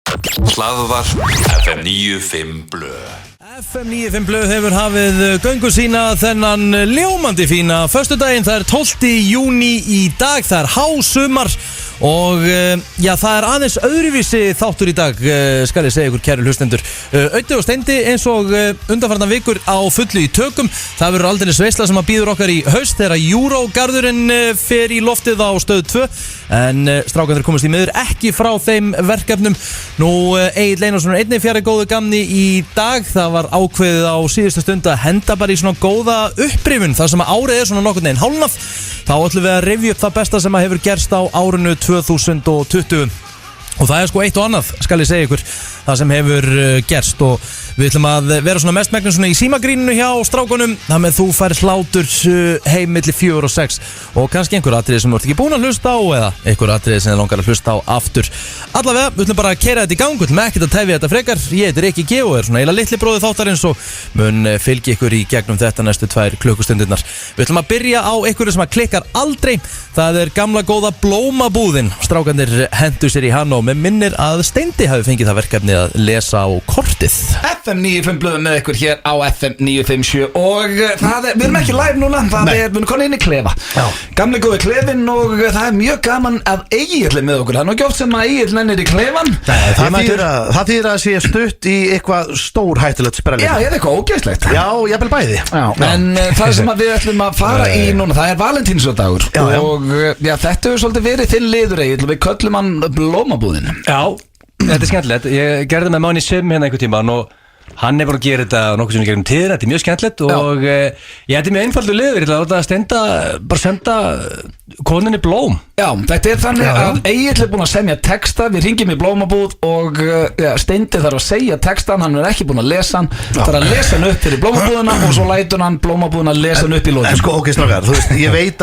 Hlaðvarp FM 95 Blö. FM 95 Blö hefur hafið göngu sína þennan ljómandi fína föstudaginn. Það er 12. júní í dag, það er hásumar og já, það er aðeins öðruvísi þáttur í dag, skal ég segja ykkur kæru hlustendur. Öddi og Steindi eins og undanfarnar vikur á fullu í tökum. Það verður aldrei sveisla sem að býður okkar í haust þegar Eurogarðurinn fer í loftið á stöð 2. En strákandur komast í miður ekki frá þeim verkefnum. Nú Egill Einarsson er einnig fjari góðu gamni í dag. Það var ákveðið á síðustu stund að henda bara í svona góða upprifun þar sem að árið er svona nokkurn veginn hálfnað. Þá ætlum við að review upp það besta sem að hefur gerst á árinu 2020. Og það er sko eitt og annað, skal ég segja ykkur, það sem hefur gerst. Og við ætlum að vera svona mestmegnin svona í símagríninu hjá strákunum. Það með þú fær hlátur heim milli 4 og 6. Og kannski einhver atriði sem þú ert ekki búin að hlusta á, eða einhver atriði sem þið langar að hlusta á aftur. Allavega, við ætlum bara að keyra þetta í gang. Við ætlum ekkert að tefja þetta frekar. Ég heitir Rikki G og er svona eiginlega litli bróðið þáttarins og mun fylgja ykkur í gegnum þetta næstu 2 klukkustundirnar. Við ætlum að byrja á ykkur sem að klikkar aldrei. Það er gamla góða blómabúðin. Strákarnir hendu sér í hann og með minnir að Steindi hafi fengið það verkefni að lesa á kortið. FM 95 Blöð með ykkur hér á FM 957 og við erum ekki live núna, við erum komin inn í klefa. Gamli góði klefin og það er mjög gaman að Egill með okkur. Það er nú ekki oft sem að Egill nennir í klefan. Það þýðir að sé stutt í eitthvað stór hættulegt sprelli. Já, ég er eitthvað ógeðslegt. Já, jafnvel bæði. En það sem að við ætlum að fara í núna, það er Valentínsdagur og já, þetta hefur svolítið verið þinn liður Egill. Við köllum hann blómabúðin. Já, þetta er skemmtilegt. Ég gerði með Máni Sim hérna einhvern tímann og hann er bara að gera þetta nokkuð sem ég gerum tíðina. Þetta er mjög skemmtilegt og þetta er mjög einfaldur liður. Ég ætla að láta Steinda bara senda koninni blóm. Já, þetta er þannig að Egill er búin að semja texta. Við ringjum í blómabúð og Steindi þarf að segja textan. Hann er ekki búin að lesa hann. Það er að lesa hann upp fyrir blómabúðina og svo lætur hann blómabúðina að lesa hann upp í lokin. En sko, ok, strákar, þú veist, ég veit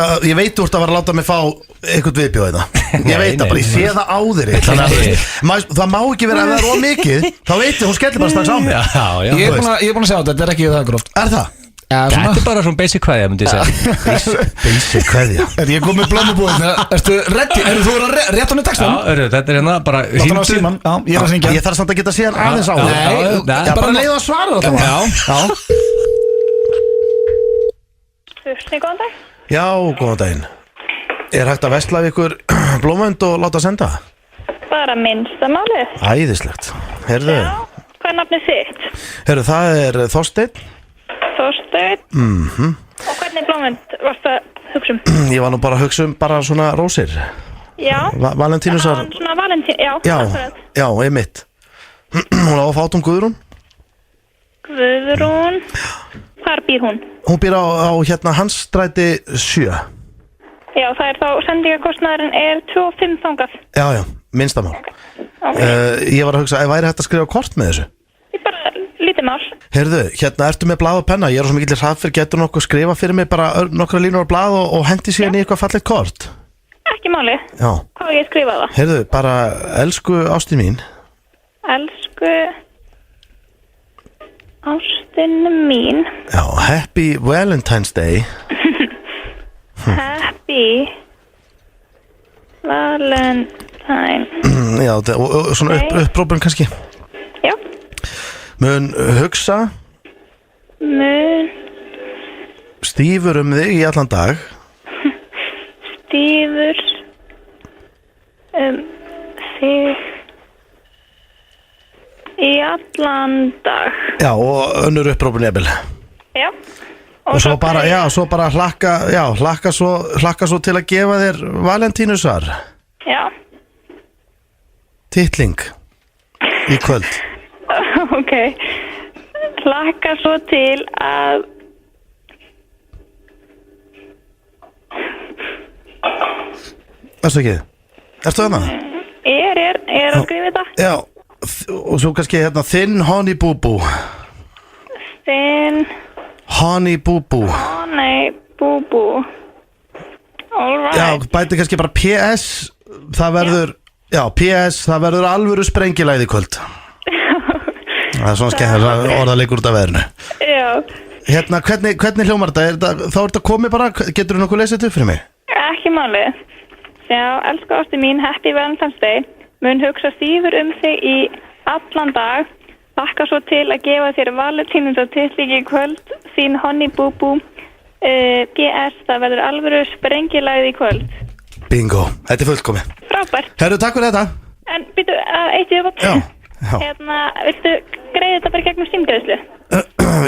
úr að vera að láta mig fá eitthvað viðbjóð þetta. Ég veit það bara, ég sé það á þér. Það má ekki vera að það er of mikið. Þá veit ég, hún skellir bara strax á mig. Ég er búin að segja þetta er ekki það gróft. Er það? Þetta er bara svona basic kveðja, myndi ég segja. Basic kveðja. Ég kom með blómabúðina. Ertu reddi? Þú er rétt á með textan? Já, þetta er hérna bara Láttan á síman. Já, ég er að syngja. Ég þarf samt að geta séð hann aðeins á þér. Nei, bara leið að svara þetta. Já. Góðan dag. Já, góðan daginn. Er hægt að versla við ykkur blómönd og láta senda? Bara minnsta málið. Æðislegt. Herðu. Já, hvað er nafnið þitt? Herðu, það er Þorsteinn. Þorsteinn. Og hvernig blómvönd varst að hugsa um? Ég var nú bara að hugsa um bara svona rósir. Já. Valentínusar. Svona Valentín, já. Já, einmitt. Hún á að fátum Guðrún. Guðrún. Hvar býr hún? Hún býr á hérna Hansstræti 7. Já, það er þá sendingakostnaðurinn er 25 þangað. Já, minnstamál. Ég var að hugsa, væri hægt að skrifa kort með þessu? Ég bara lítið mál. Heyrðu, hérna ertu með blað og penna. Ég er svo mikillir hraðfyrir, getur nokkuð skrifa fyrir mig bara nokkra línur á blað og hendi síðan í eitthvað fallegt kort? Ekki máli. Já. Hvað er ég að skrifa það? Heyrðu, bara elsku ástin mín. Elsku ástin mín. Já, happy Valentine's Day. Happy Valentine. Já, og svona upprópun kannski. Já. Mun hugsa stífur þig í allan dag. Stífur þig í allan dag. Já, og önnur upprópun jafnvel. Já. Og svo bara, hlakka svo til að gefa þér Valentínusar. Já. Titling í kvöld. Ok. Hlakka svo til að Erstu ekki? Erstu þarna? Ég er að skrifa þetta. Já, og svo kannski hérna Thin Honey Boo Boo. Thin Honey Boo Boo. Honey Boo Boo. All right. Já, bæti kannski bara PS. Það verður, PS, það verður alvöru sprengilæði í kvöld. Það er svona skemmt að orðalegur út af veðrinu. Já. Hérna, hvernig hljómar þetta? Þá er þetta komið bara, getur þú nokkuð lesið þetta upp fyrir mig? Ekki máli. Já, elsku ástu mín, happy Valentine's Day. mun hugsa stífur þig í allan dag. Þakka svo til að gefa þér Valentínus að titlingi í kvöld. Þín Honey Boo Boo. PS, það verður alvöru sprengilagið í kvöld. Bingo, þetta er fullkomi. Frábært. Herru, takk fyrir þetta. En býtu, eitt í uppátt. Já. Viltu greiða þetta bara gegnum símgreiðslu?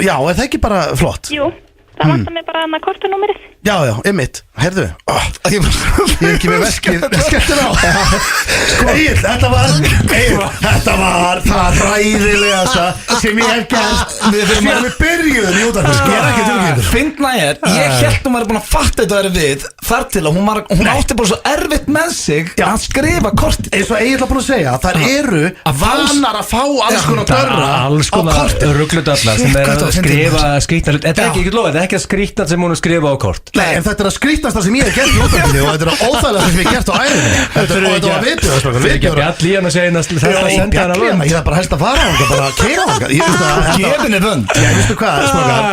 Já, er það ekki bara flott? Jú, það vantar mig bara hana kortunúmerið. Já, einmitt, heyrðu ég er ekki með veskið skelltur á Egill, þetta var það hræðilegasta sem ég hef gert síðan við byrjuðum í útvarpinu. Ég er ekki tilkynningur. Fyndna ég hélt hún væri búin að fatta þetta væri við þar til að hún átti bara svo erfitt með sig að skrifa kort eins og Egill var búin að segja, þar eru vanar að fá alls konar dörra alls konar rugludallar sem er að skrifa skrýtna hlut. Þetta er ekki lofið, þetta er ekki að skrýtna sem hún er skrifa á kort. Nei, en þetta er að skrýtnasta sem ég hef gert í útvarpinu og þetta er að óþægilega sem ég hef gert á æðinni. Þetta var viðbjöð. Þetta er ekki að bjall í hann að segja þetta að senda hann að vönd. Ég þarf bara helst að fara á hann, bara að keira á hann. Gefinni vönd. Já, veistu hvað,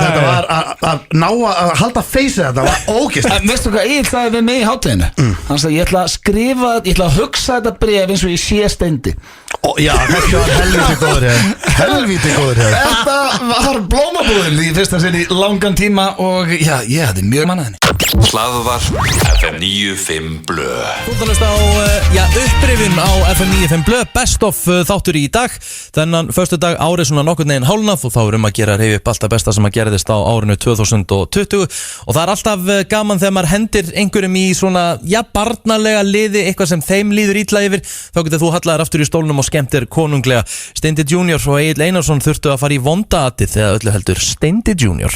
þetta var að ná að halda feysið, þetta var ógeðslegt. Veistu hvað, ég ætlaði við mig í hátleginu. Þannig að ég ætla að skrifa, ég ætla að hugsa þetta bréf eins og ég sé steindi. Já, þetta var helvíti góður hér. Þetta var blómabúðin í fyrsta sinn í langan tíma og já, ég hafði mjög mannað henni. Hlaðvarp FM 95 Blö. Þú ert að hlusta á upprifjun á FM 95 Blö, best of þáttur í dag. Þennan föstudag árið svona nokkurn veginn hálnað og þá erum að gera reyfi upp allt það besta sem að gerðist á árinu 2020 og það er alltaf gaman þegar maður hendir einhverjum í svona, barnalega liði, eitthvað sem þeim líður illa yfir, þá getur þú hallaðir aftur í stólnum og skemmtir konunglega. Steindi Junior og Egill Einarsson þurftu að fara í vondaatið þegar öllu heldur Steindi Junior.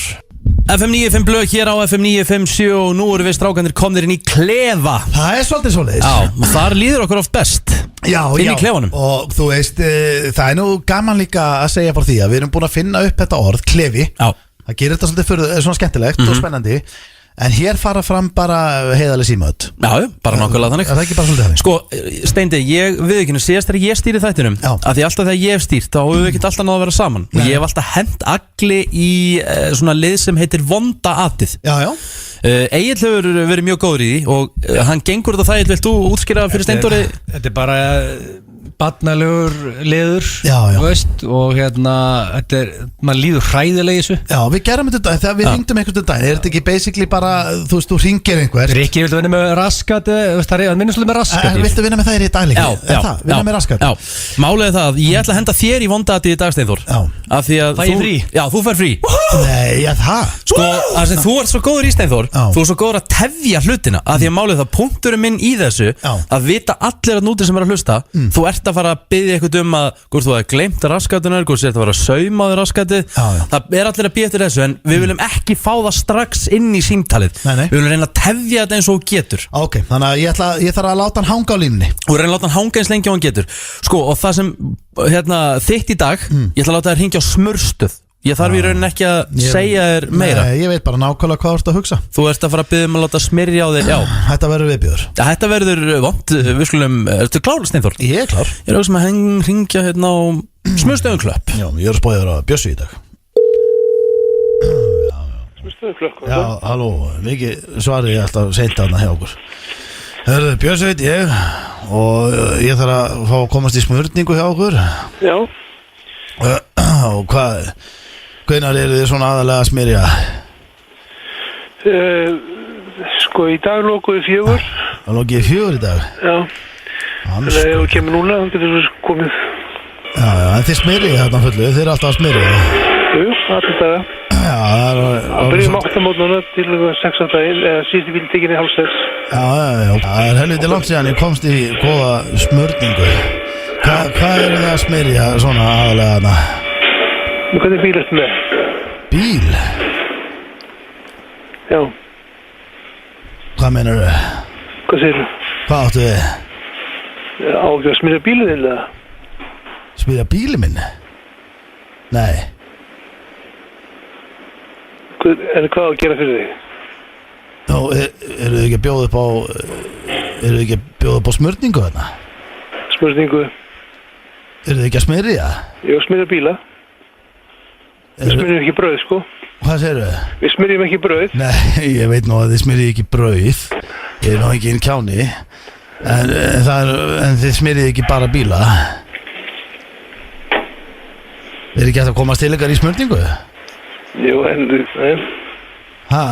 FM 95 Blö hér á FM 957 og nú eru við strákandir komnir inn í klefa. Það er svolítið svoleiðis. Já, og þar líður okkur oft best. Já, inn í klefanum. Og þú veist, það er nú gaman líka að segja frá því að við erum búin að finna upp þetta orð, klefi. Já. Það gerir þetta svolítið svona skemmtilegt og spennandi. En hér fara fram bara heiðaleg símaöld. Já, bara nákvæmlega þannig. Það er ekki bara svolítið þannig. Sko, Steindi, ég viðurkenni, síðast þegar ég stýri þættinum, að því alltaf þegar ég hef stýrt, þá hefur við ekki alltaf náða að vera saman. Og ég hef alltaf hent agli í svona lið sem heitir vondaatið. Já. Egill hefur verið mjög góður í því og hann gengur þetta það, vilt þú útskýra fyrir Steindóri? Þetta er bara barnalegur liður, veist, og þetta er, maður líður hræðilega í þessu. Já, við gerum þetta þegar við hringdum einhvern daginn. Er þetta ekki basically bara, þú veist, þú hringir einhver Rikki, viltu vinna með raskat? Það er minnslega með raskat. Viltu vinna með það í dag líka? Vinna með raskat. Já, málið er það, ég ætla að henda þér í vondaatið í dag, Steindór. Fæ ég frí? Já, þú fær frí. Nei, það. Sko, þú ert svo góður í, Steindór, þú ert svo góður að tefja hlutina, af því að málið það, punkturinn minn í þessu, að vita allir að núti sem er að hlusta, þú ert að fara að biðja eitthvað hvort þú hefði gleymt raskatunar, hvort þú ert að fara að sauma á þér raskatið. Það er allir að biðja eftir þessu, en við viljum ekki fá það strax inn í símtalið. Við viljum reyna að tefja þetta eins og getur. Ok, þannig að ég þarf að láta hann hanga á línunni. Og reyna að láta hann hanga eins lengi og hann getur. Sko, og það sem þitt í dag, ég ætla að láta þér hringja á smurstuð. Ég þarf í raunin ekki að segja þér meira. Nei, ég veit bara nákvæmlega hvað þú ert að hugsa. Þú ert að fara að biðja að láta smyrja á þér. Já, þetta verður viðbjóður. Þetta verður vont. Við skulum, ertu klár, Steindór? Ég er klár. Ég er auðvitað sem að hringja hérna á Smurrstöðum Klöpp. Já, ég er að spója þér að Bjössi í dag. Smurrstöðum Klöpp. Já, halló, mikið svarið ég alltaf seint þarna hjá okkur. Hörðu, Bjössi veit ég og ég þarf að fá að komast í smurningu hjá okkur. Já. Og hvað, hvenær eru þið svona aðalega að smyrja? Sko, í dag lokuðu 4. Það lokuðu 4 í dag? Já. Þannig að ef þú kemur núna, þá getur þú komið. Já, en þið smyrjið þarna fullu, þið eru alltaf að smyrja. Jú, allir daga. Já, það byrjum 8 mótnuna til 6 daginn, eða síðusti bíltekinni 5:30. Já, það er helviti langt síðan ég komst í góða smörningu. Hvað eru það að smyrja svona aðalega þarna? Hvernig bíl ertu með? Bíl? Já. Hvað meinar þau? Hvað segir þú? Hvað áttu þið? Áttu að smyrja bílinn eða? Smyrja bílinn minn? Nei. En hvað að gera fyrir þig? Nú, eru þið ekki að bjóða upp á smörningu þarna? Smörningu? Eru þið ekki að smyrja? Jú, smyrja bíla. Við smyrjum ekki brauð, sko. Hvað segir þau? Við smyrjum ekki brauð. Nei, ég veit nú að þið smyrjið ekki brauð. Ég er nú ekki inn kjáni. En þið smyrið ekki bara bíla? Ekki hægt að komast til ykkar í smörningu? Jú, en Hæ?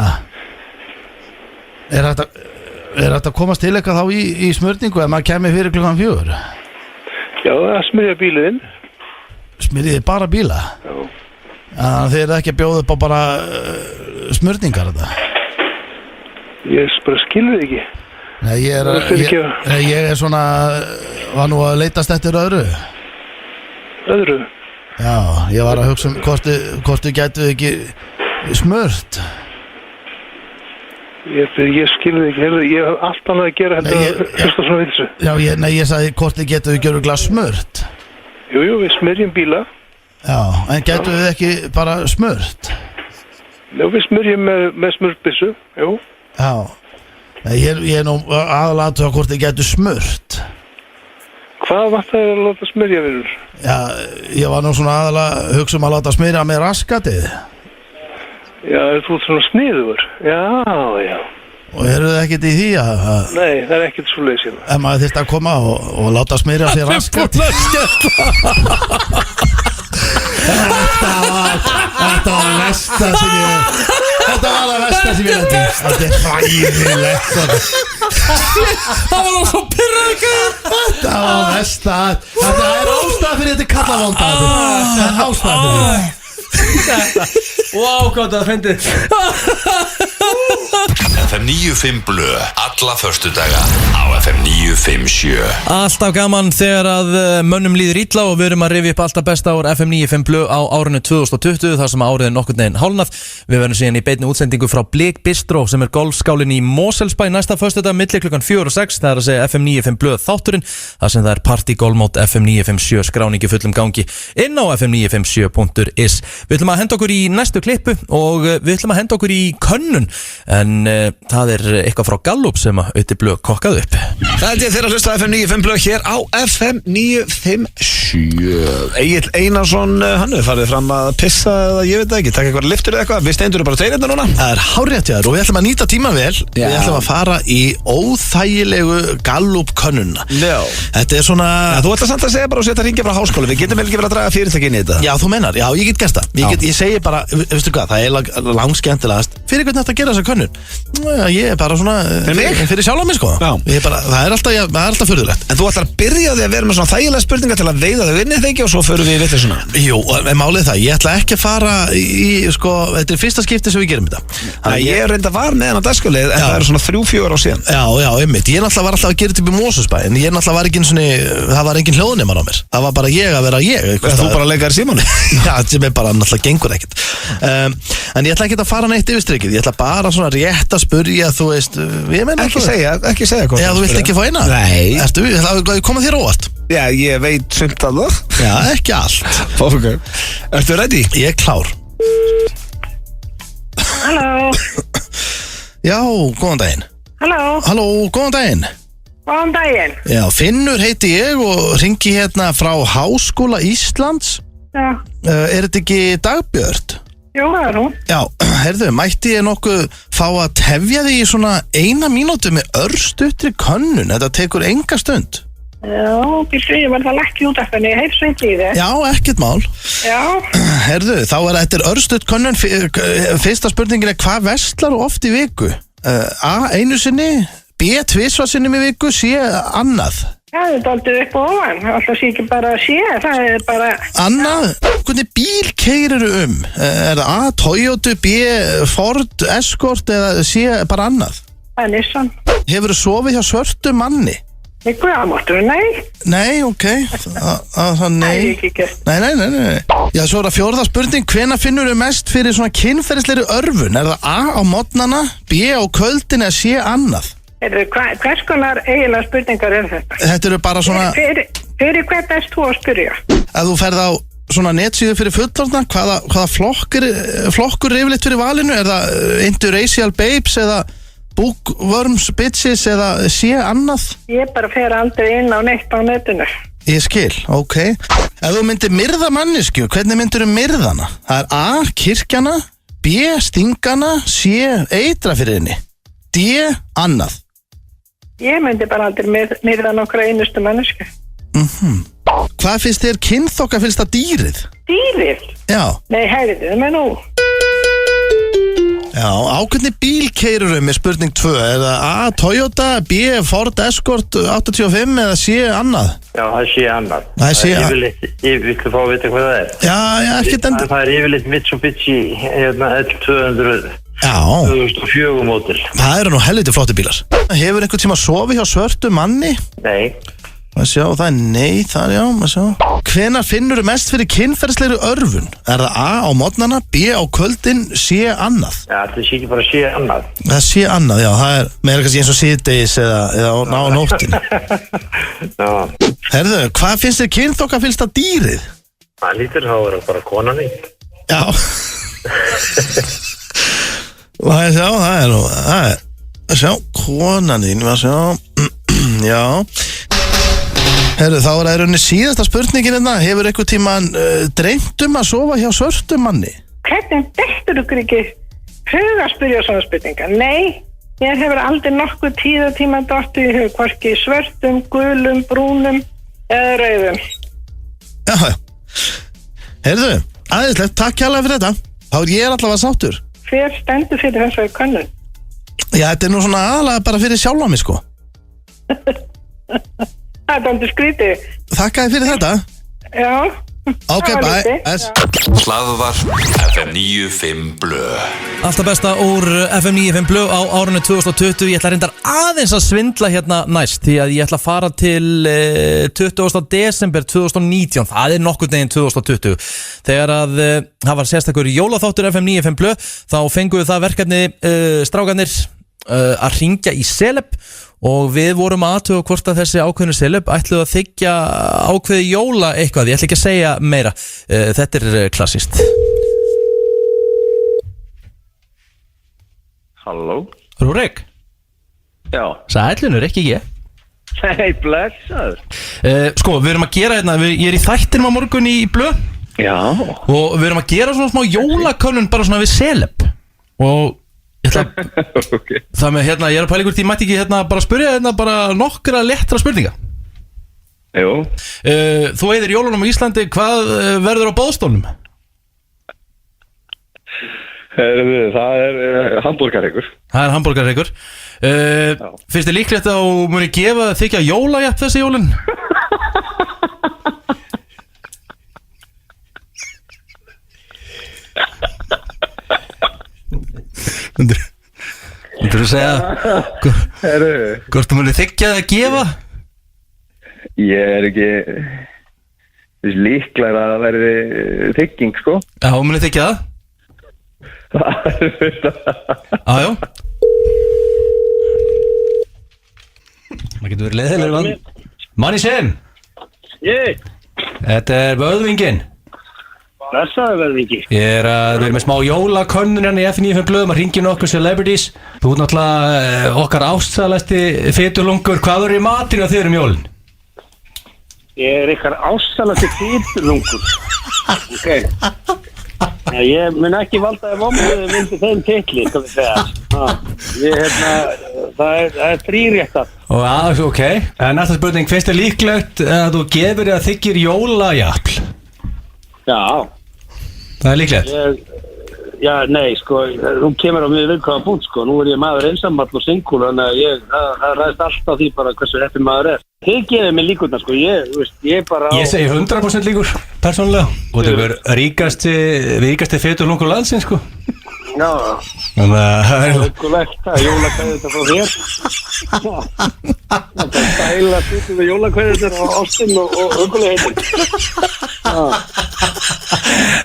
Er hægt að komast til ykkar þá í smörningu ef maður kemur fyrir 4:00? já, það smyrja bílinn. Smyrið þið bara bíla? Já. Þið eru ekki að bjóða upp á bara smörningar þetta? Ég bara skilur ekki. Nei, ég er svona, var nú að leitast eftir öðru. Öðru? Já, ég var að hugsa hvort þið gætu ekki smurt. Ég skilur ekki, ég hef allt annað að gera heldur að hlusta svona við þessu. Já, ég sagði hvort þið gætu ekki örugglega smurt. Jú, við smyrjum bíla. Já, en gætu þið ekki bara smurt? Já, við smyrjum með smurtbissu, jú. Já, ég er nú aðalega að hvort þið gætu smurt. Hvað vart það að láta smyrja vinnur? Já, ég var nú svona aðalega að hugsa að láta smyrja með raskatið. Já, þú ert svona sniður. Já. Og eru þið ekkert í því að... Nei, það er ekkert svo leys hérna. Ef maður þyrst að koma og láta smyrja sér raskatið. Þetta var það versta sem ég lendi. Þetta er hræðilegt. Það var svo pyrröggur. Þetta var versta. Þetta er ástæða fyrir þetta kallavonda. Þetta er ástæða fyrir þetta. Wow, hvað það fyndið. FM 95 Blö, alla föstudaga á FM 957. Alltaf gaman þegar að mönnum líður illa og við erum að rifja upp alltaf besta ár FM 95 Blö á árinu 2020 þar sem árið er nokkurn veginn hálnað. Við verðum síðan í beinni útsendingu frá Blik Bistro sem er golfskálinn í Mosfellsbæ næsta föstudag milli klukkan 4 og 6. Það er að segja FM 95 Blö þátturinn þar sem það er partygolfmót FM 957 skráningi fullum gangi inn á fm957.is. Við ætlum að henda okkur í næstu klippu og við ætlum að henda okkur í könnun en það er eitthvað frá Gallup sem að Ötti Blö kokkað upp. Það er þeirra hlusta FM 95 Blö hér á FM 957. Egill Einarsson, hann er farið fram að pissa eða ég veit ekki, taka eitthvað liftur eða eitthvað. Við steindur bara tveir hérna núna. Það er hárrétt og við ætlum að nýta tíma vel. Við ætlum að fara í óþægilegu Gallup könnuna. Já. Þetta er svona... Ja, þú ætla samt að segja bara og setja hringja frá háskóla. Við getum ekki verið að draga fyrirtæki inn í þetta. Já, þú mennar, já, ég get gert það. Ég segi bara, veistu hvað, það er langskemmtilegast. Fyrir hvernig þetta að gera þessa könnun? Ég er bara svona... Fyrir sjálf á mig, sko. Það er alltaf furðulegt. En þú ætlar að byrja því að vera með svona þægilega spurningar til að veiða þau vinnið þig og svo förum við í vittir svona. Jú, en málið það, ég ætla ekki að fara í, sko, þetta er fyrsta skipti sem við gerum þetta. Ég reynda var með hann á dagskrálið en það eru svona 3-4 ár síðan. Já, einmitt. Ég var alltaf að gera þetta upp í Mosfellsbæ en ég var ekki það var engin hljóðnemar á mér. Það var bara ég að vera ég. Þú bara leikar í símanni? Já, sem er bara náttúrulega gengur ekkert. En ég ætla ekki að fara neitt yfir strikið. Ég ætla bara svona rétt að spurja, þú veist, ég meina ekki segja hvað. Já, þú vilt ekki fá eina? Nei. Það koma þér óvart. Já, ég veit sumt af það. Já, ekki allt. Okay. Ertu ready? Ég er klár. Halló. Já, góðan daginn. Halló, góðan daginn. Góðan daginn. Já, Finnur heiti ég og hringi hérna frá Háskóla Íslands. Já. Er þetta ekki Dagbjört? Jú, það er hún. Já, heyrðu, mætti ég nokkuð fá að tefja þig í svona 1 mínútu með örstuttri könnun? Þetta tekur enga stund. Já, ég var það ekki út af henni, ég hef sveit í þið. Já, ekkert mál. Já. Heyrðu, þá er þetta örstutt könnun. Fyrsta spurningin er hvað verslar þú oft í viku? A, 1 sinni, B, 2 sinnum í viku, C, annað. Já, þetta er aldrei upp og ofan, alltaf sé ekki bara að sé, það er bara... Annað, hvernig bíl keyrirðu um? Er það A, Toyota, B, Ford, Escort eða C, bara annað? Það er Nissan. Hefurðu sofið hjá svörtu manni? Ykkur ámáttur, nei. Nei, ok, það nei. Það er ekki gert. Nei. Já, svo er það 4. spurning, hvenær finnur þú mest fyrir svona kynferðislegri örvun? Er það A, á morgnana, B, á kvöldin eða C, annað? Hvers konar eiginlega spurningar er þetta? Þetta eru bara svona... Fyrir hvert erst þú að spyrja? Að þú ferð á svona netsíðu fyrir fullorðna, hvaða flokkur er yfirleitt fyrir valinu? Er það interracial babes eða bookworms bitches eða sé annað? Ég bara fer aldrei inn á neitt á netinu. Ég skil, ok. Ef þú myndir myrða manneskju, hvernig myndir þú myrðana? Það er A, kirkjana, B, stingana, C, eitra fyrir henni, D, annað. Ég myndi bara aldrei myrða nokkra einustu manneska. Hvað finnst þér kynþokkafyllsta dýrið? Dýrið? Já. Nei, hæriðu, menn nú. Já, á hvernig bíl keyrurum er spurning 2? Er það A, Toyota, B, Ford Escort 85 eða C, annað? Já, það sé annað. Það sé annað. Ég viltu fá að vita hvað það er. Já, ekkert endur. Það er yfirleitt Mitsubishi L200 2004 mótil. Það eru nú helviti flotti bílar. Hefur einhvern tíma sofið hjá svörtu manni? Nei. Maður sjá, það er nei þar, já, maður sjá. Hvenær finnur þú mest fyrir kynferðislegri örvun? Er það A á morgnana, B á kvöldin, C annað? Já, það sé ekki bara C annað. Það sé annað, já, það er meira kannski eins og síðdegis eða á nóttin. Já. Herðu, hvað finnst þér kynþokkafyllsta dýrið? Það lítur þá að vera bara konan í. Já. Maður sjá, það er nú, sjá, konan þín, maður sjá, já. Herru, þá er það í rauninni síðasta spurningin hérna. Hefur einhver tíman dreymt að sofa hjá svörtum manni? Hvernig dettur ykkur ekki hug að spyrja svona spurningar? Nei, ég hefur aldrei nokkuð tíma dottið í hug, hvorki svörtum, gulum, brúnum eða rauðum. Já. Herðu, aðeinslegt, takk kærlega fyrir þetta. Þá er ég allavega sáttur. Hver stendur fyrir þessari könnun? Já, þetta er nú svona aðalega bara fyrir sjálfa mig, sko. Það er aldrei skrítið. Þakka þér fyrir þetta. Já. Ok, bye. Hlaðvarp FM 95 Blö. Alltaf besta úr FM 95 Blö á árunni 2020. Ég ætla reyndar aðeins að svindla hérna næst, því að ég ætla að fara til 20. desember 2019. Það er nokkurn veginn 2020. Þegar að það var sérstakur jólaþáttur FM 95 Blö, þá fenguðu það verkefni strákanir að hringja í Celeb, og við vorum að athuga hvort að þessi ákveðnu Celeb ætluðu að þykja ákveði jóla eitthvað. Ég ætla ekki að segja meira. Þetta er klassíst. Halló? Rúrik? Já. Sælunur, ekki ég. Nei, blessaður. Sko, við erum að gera hérna, ég er í þættinum á morgun í Blö. Já. Og við erum að gera svona smá jólakönnun bara svona við Celeb. Og ég ætla Okay. það með hérna, ég er að pæla ykkur, ég mætti ekki hérna bara spyrja hérna bara nokkra lettra spurninga. Jú. Þú eigðir jólunum á Íslandi, hvað verður á boðstólnum? Það er hamborgarreikur. Það er hamborgarreikur. Finnst þið líklegt að þú muni gefa þykja jólajapp þessi jólin? Þú segja hvort þú muni þykja það að gefa? Ég er ekki líklega að það verði þykking, sko. Já, þú muni þykja það? Jájó. Það getur verið leiðilegur Manni Sim. Ég. Þetta er Vöðvingin. Blessaður Vöðvingi. Við erum með smá jólakönnun hérna í F95 Blöðum að hringja nokkur celebrities. Þú ert náttúrulega okkar ástsælasti fitulungur. Hvað verður í matinn á þér jólin? Ég er ykkar ástsælasti fitulungur. Ok. Já, ég mun ekki valda að vonbrigðum undir þeim titli, skal við segja. Það er þríréttar. Ok. Næsta spurning, finnst þér líklegt að þú gefur að þykir jólajafl? Já. Það er líklegt? Já, nei, sko, þú kemur á mjög viðkvæðan punkt, sko. Nú er ég maður einsamall og singul, þannig að það ræðist alltaf því bara hversu heppinn maður er. Þið gefið mér líkurnar, sko, ég bara á... Ég segi 100% líkur, persónulega. Og það er ríkasti fitulungur landsins, sko. Já. Þannig að það er hugulegt, það er jólakveðið þetta frá þér. Það er stæla stundum við jólakveðið þetta á ástin og hugulegheitin.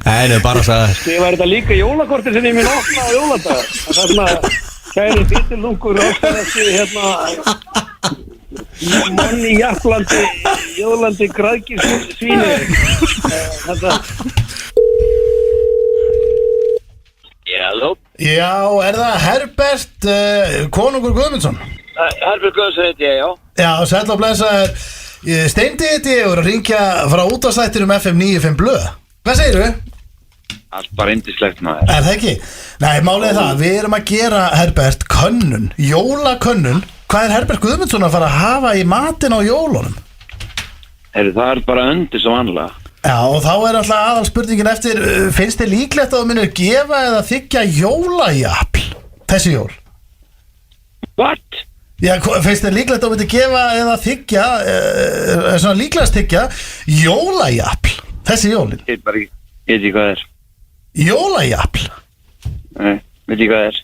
Nei, bara það. Þið var þetta líka jólakortir sem ég minn opna á jóladag. Það er svona kæri fitulungur ástæðasti hérna manni jafnlandi jólandi græðkisvíni. Þetta... Já, er það Herbert Konungur Guðmundsson? Herbert Guðmundsson heiti ég, já. Já, sæll og blessaður. Steindi heiti ég og er að ringja frá útvarpsþættinum FM 95 Blö. Hvað segirðu? Allt bara yndislegt maður. Er það ekki? Nei, málið er það, við erum að gera, Herbert, könnun, jólakönnun. Hvað er Herbert Guðmundsson að fara að hafa í matinn á jólunum? Það bara undir sem vanlega. Já, og þá er alltaf aðal spurningin eftir, finnst þið líklegt að þú munir gefa eða þiggja jólajafl þessi jól? What? Já, finnst þið líklegt að þú munir gefa eða þiggja, svona líklegast þiggja jólajafl þessi jólin? Ég veit ekki hvað það er. Jólajafl? Nei, veit ekki hvað það er.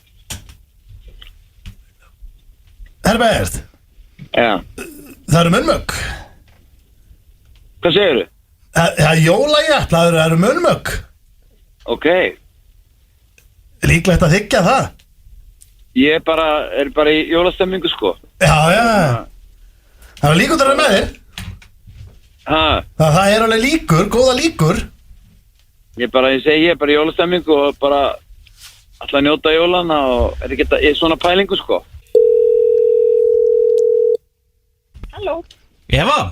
Herbert? Já. Það eru munnmögg. Hvað segirðu? Það er jólajafl, það eru munnmögg. Ok. Líklegt að þiggja það? Ég er bara í jólastemmingu sko. Já. Það er líkur að vera með þér. Það er alveg líkur, góða líkur. Ég er bara í jólastemmingu og bara ætla að njóta jólana og er ekki svona pælingu sko. Halló. Eva?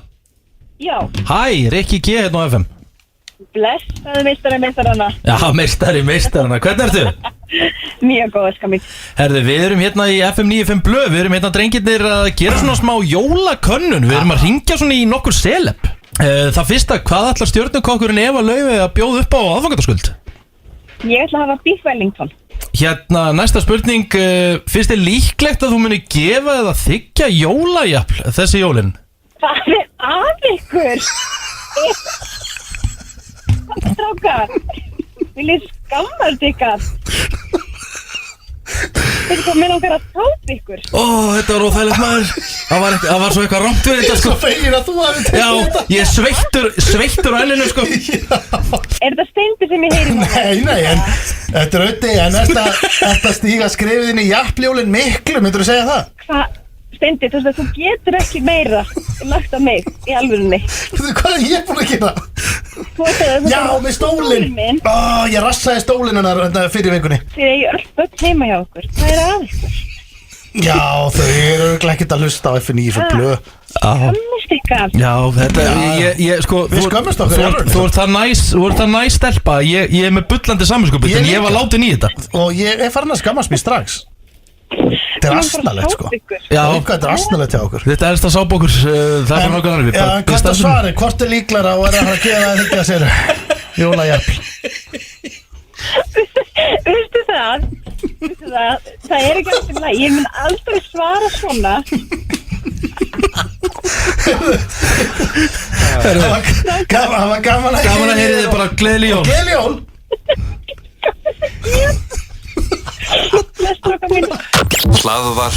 Já. Hæ, Rikki G hérna á FM. Blessaðu meistarana. Já, meistarana, hvernig ertu? Mjög góð, skamið. Herðu, við erum hérna í FM 95 blöð, við erum hérna drengirnir að gera svona smá jólakönnun, við erum að ringja svona í nokkur seleb. Það fyrsta, hvað ætlar stjörnukokkurinn Eva Laufey að bjóða upp á aðfangadagskvöld? Ég ætla að hafa Beef Wellington. Hérna, næsta spurning, finnst þið líklegt að þú muni gefa eða þiggja jólajafl þessi jólin? Það er af ykkur. Strákar, viljið skammast ykkar? Þetta kom með okkar að tápa ykkur. Þetta var óþægilegt maður. Það var svo eitthvað rangt við þetta sko. Svo fegin að þú hafi tekið þetta. Já, ég sveittur á enninu sko. Er þetta Steindi sem ég heyri? Nei, en þetta er auðvitað, en þetta stíga skrifið inn í jafnljólin miklu, myndur þú segja það? Hvað? Steindi, þú getur ekki meira lagt á mig í alvörunni. Hvað er ég búin að gera? Já, með stólinn. Ég rassaði stólinn hennar fyrir vikunni. Þið er öll börn heima hjá okkur. Það er af ykkur. Já, þau eru ekkert að hlusta á F9 fyrir blöð. Skammast ykkar. Já, þetta ég sko. Við skammast okkur. Þú ert það næs stelpa. Ég er með bullandi samvinskupið, en ég var látin í þetta. Og ég er farin að skammast mér strax. Þetta er asnalegt sko. Já, þetta er asnalegt hjá okkur. Þetta er það sábókur. Það er nokkuð annar. Já, en hvert að svari, hvort er líklara og er að fara að gefa það þiggja sér jólajafl? Vistu það? Það er ekki alltaf læg. Ég mun aldrei svara svona. Það var gaman að heyri þið bara gleðileg jól. Gleðileg jól. Hlaðvar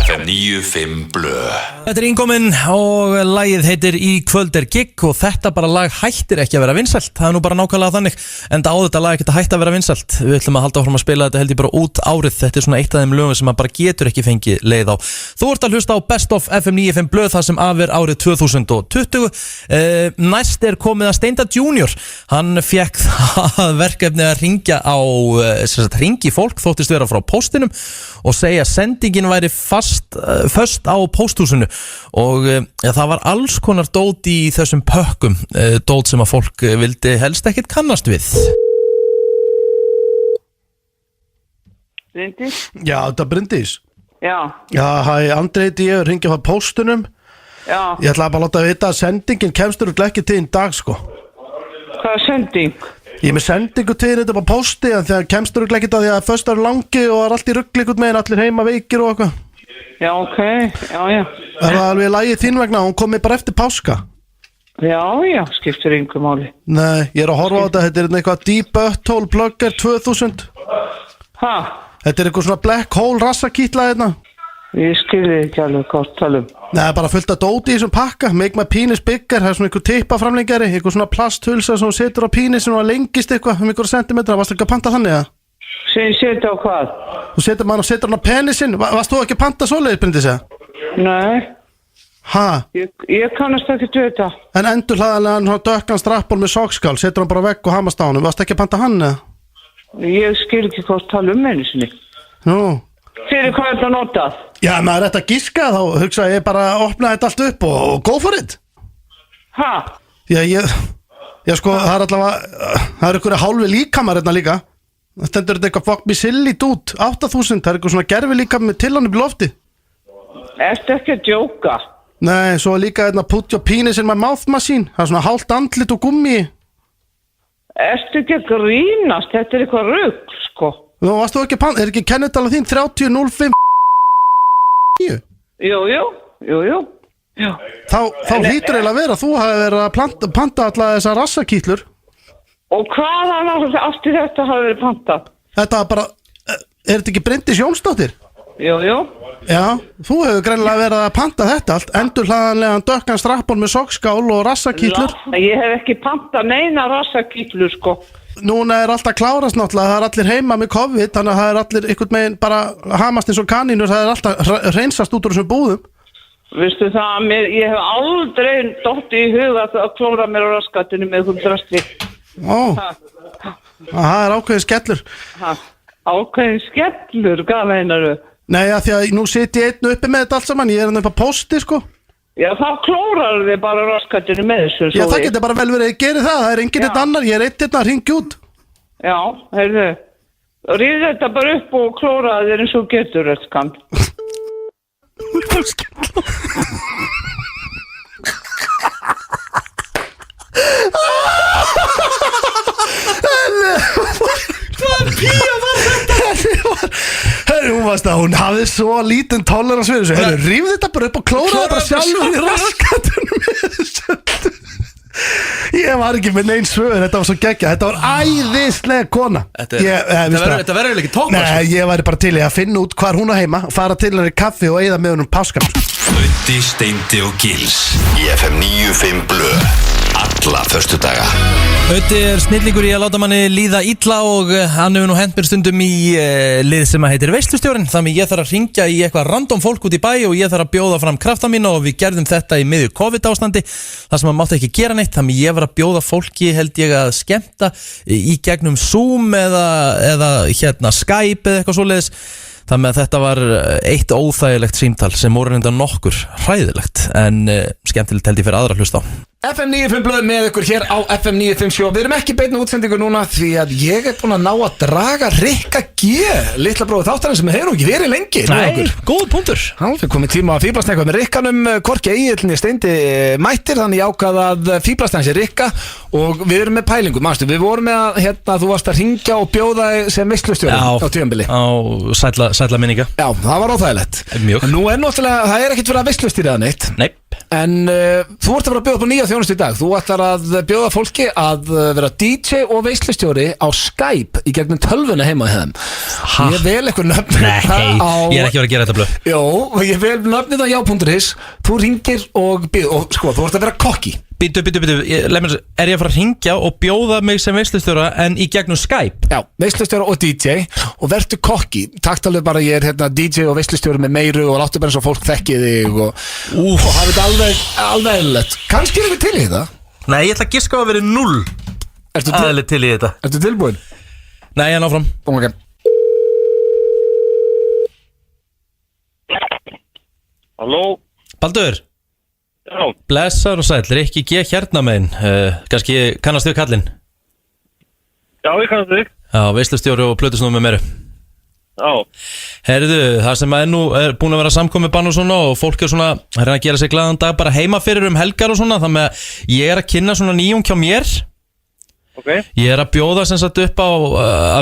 FM 95 blöð. Þetta er innkominn og lagið heitir Í kvöld er gigg og þetta bara lag hættir ekki að vera vinsælt. Það er nú bara nákvæmlega þannig. En á þetta lag ekki að hætta að vera vinsælt. Við ætlum að halda áfram að spila þetta held ég bara út árið. Þetta er svona eitt af þeim lögum sem maður bara getur ekki fengið leið á. Þú ert að hlusta á Best of FM 95 blöð það sem afir árið 2020. Næst er komið að Steinda Junior. Hann fekk það verkefni að ringja fólk, þóttist vera frá póstinum og segja sendingin væri föst á pósthúsinu og það var alls konar dót í þessum pökkum, dót sem að fólk vildi helst ekkert kannast við. Bryndís? Já, þetta er Bryndís. Já. Já, hæ, Andri heiti ég, ringja frá póstunum. Já. Ég ætla bara að láta vita að sendingin kemstur ekki til í dag sko. Hvað er sending? Ég er með sendingu til þetta bara pósti en þegar kemstur ekki að því að föstar langi og er allt í rugli út með allir heima veikir og eitthvað. Já, ok, já. Er það alveg lagið þín vegna, hún komið bara eftir páska. Já, skiptir engu máli. Nei, ég er að horfa á þetta er eitthvað Deep Butthole Plugger 2000. Hæ? Þetta er eitthvað svona Black Hole rassakítla hérna. Ég skilði ekki alveg hvað talum. Nei, bara fullt að dóti í þessum pakka. Make my penis bigger, það er svona einhver tippaframlengjari, eitthvað svona plasthulsa sem setur á penisin og lengist eitthvað einhverja sentimetra, varstu ekki að panta þannig eða? Sem setja á hvað? Þú setur hann á penisinn, varst þú ekki að panta svoleiðis, Bryndís eða? Nei. Ha? Ég kannast ekki til þetta. En endur hlaðanlega hann dökkan strappból með sokkskál, setur hann bara vekk og hamast á hann, varstu ekki að panta hann eða? Ég skil ekki hvað tala einu sinni. Nú. Fyrir hvað er það notað? Já, maður ætti að giska þá hugsa ég bara að opna þetta allt upp og go for it. Hæ? Já, sko, það er allavega, það er einhverja hálfi líkamar hérna líka. Það stendur þetta eitthvað fuck me silly dude, 8000, það er eitthvað svona gerfi líkamar með til hann upp í lofti. Ertu ekki að djóka? Nei, svo líka hérna put your penis in my mouth machine. Það er svona hálft andlit og gummi. Ertu ekki að grínast? Þetta er eitthvað rugl, sko. Nú, varst þú ekki er ekki kennitala þín 30.05? Jú. Þá hlýtur eiginlega að vera þú hafi verið að panta alla þessar rassakýtlur. Og hvaðan átti þetta hafi verið pantað? Þetta var bara, er þetta ekki Bryndís Jónsdóttir? Jú. Já, þú hefur greinilega verið að panta þetta allt. Endurhlaðanlegan dökkan strappon með sokkskál og rassakýtlur. Ég hef ekki pantað neina rassakýtlur, sko. Núna er alltaf klárast náttúrulega, það er allir heima með COVID, þannig að það er allir einhvern veginn bara hamast eins og kanínur, það er alltaf hreinsast út úr þessum búðum. Vistu það, ég hef aldrei dottið í huga að klóra mér á raskatinu með einhverjum drastli. Það er ákveðin skellur. Ákveðin skellur, hvað meinaru? Nei, að því að nú sit ég einn uppi með þetta allt saman, ég er hann upp á posti, sko. Já, þá klórar þið bara raskatinu með þessu. Já, það getur bara vel verið að gera það er enginn eitt annar, ég er eitt hérna að ringja út. Já, heyrðu, ríð þetta bara upp og klóraði þér eins og getur öllskan. Hvað pía var þetta? Hún varst að hún hafði svo lítinn tolerans við þessu. Ríf þetta bara upp og klóraði bara sjálfur í raskatunum með þessu. Ég var ekki með neins svör, þetta var svo geggja. Þetta var æðislega kona. Þetta verður ekki tókmars. Nei, ég væri bara til í að finna út hvar hún á heima, fara til henni í kaffi og eyða með honum páskam. Öddi, Steindi og Gils í FM 95 Blö. Alla föstudaga. Öddi er snillingur í að láta manni líða illa og hann hefur nú hent mér stundum í lið sem að heitir Veislustjórinn. Þannig ég þarf að ringja í eitthvað random fólk út í bæ og ég þarf að bjóða fram krafta mína og við gerðum þetta í miðju COVID ástandi þar sem maður mátti ekki gera neitt. Þannig ég var að bjóða fólki held ég að skemmta í gegnum Zoom eða hérna Skype eða eitthvað svoleiðis. Þannig að þetta var eitt óþægilegt símtal sem voru reynda nokkur hræðilegt en skemmtilegt held ég fyrir aðra hlusta á. FM 95 Blöð með ykkur hér á FM 95 Við erum ekki beinni útsendingu núna því að ég er búin að ná að draga Rikka G litla bróðu þáttarinn sem hefur ekki verið lengi. Nei, góð punktur. Við komum tíma að fíblast eitthvað með Rikkanum hvorki Egilni Steindi mættir þannig ég ákvað að fíblast hans er Rikka og við erum með pælingu, manstu, við vorum með að þú varst að ringja og bjóða sem veislustjóri á tímabili. Á sælla minninga. Já, það var óþægilegt. Mjög. Nú er náttúrulega, það er ekkert verið að veislustýra neitt. Nei. En þú ert að vera að bjóða upp á nýja þjónustu í dag. Þú ætlar að bjóða fólki að vera DJ og veislustjóri á Skype í gegnum tölvuna heima í þeim. Ég vel eitthvað nöfnir ég er ekki verið að gera þetta blöð. Jó, ég vel nöfnir á já.is. Þú ringir og sko, þú ert að vera kokki. Býtu, er ég að fara að ringja og bjóða mig sem veislustjóra en í gegnum Skype? Já, veislustjóra og DJ og vertu kokki. Takt alveg bara ég er hérna DJ og veislustjóri með meiru og láttu bara eins og fólk þekki þig og hafi þetta alveg eðlilegt. Kannski erum við til í þetta? Nei, ég ætla að giska að vera 0 aðeins til í þetta. Ertu tilbúin? Nei, ég er náfram. Ok. Halló? Baldur? Já. Blessar og sæll, Rikki G hérna megin. Kannski kannast þig kallinn? Já, ég kannast þig. Já, veislustjóri og plötusnúð með meiru. Já. Herðu, það sem er nú er búin að vera samkomið bann og svona og fólk er svona að reyna að gera sig glaðan dag bara heima fyrir helgar og svona, þannig að ég er að kynna svona nýjung hjá mér. Ok. Ég er að bjóða sem sagt upp á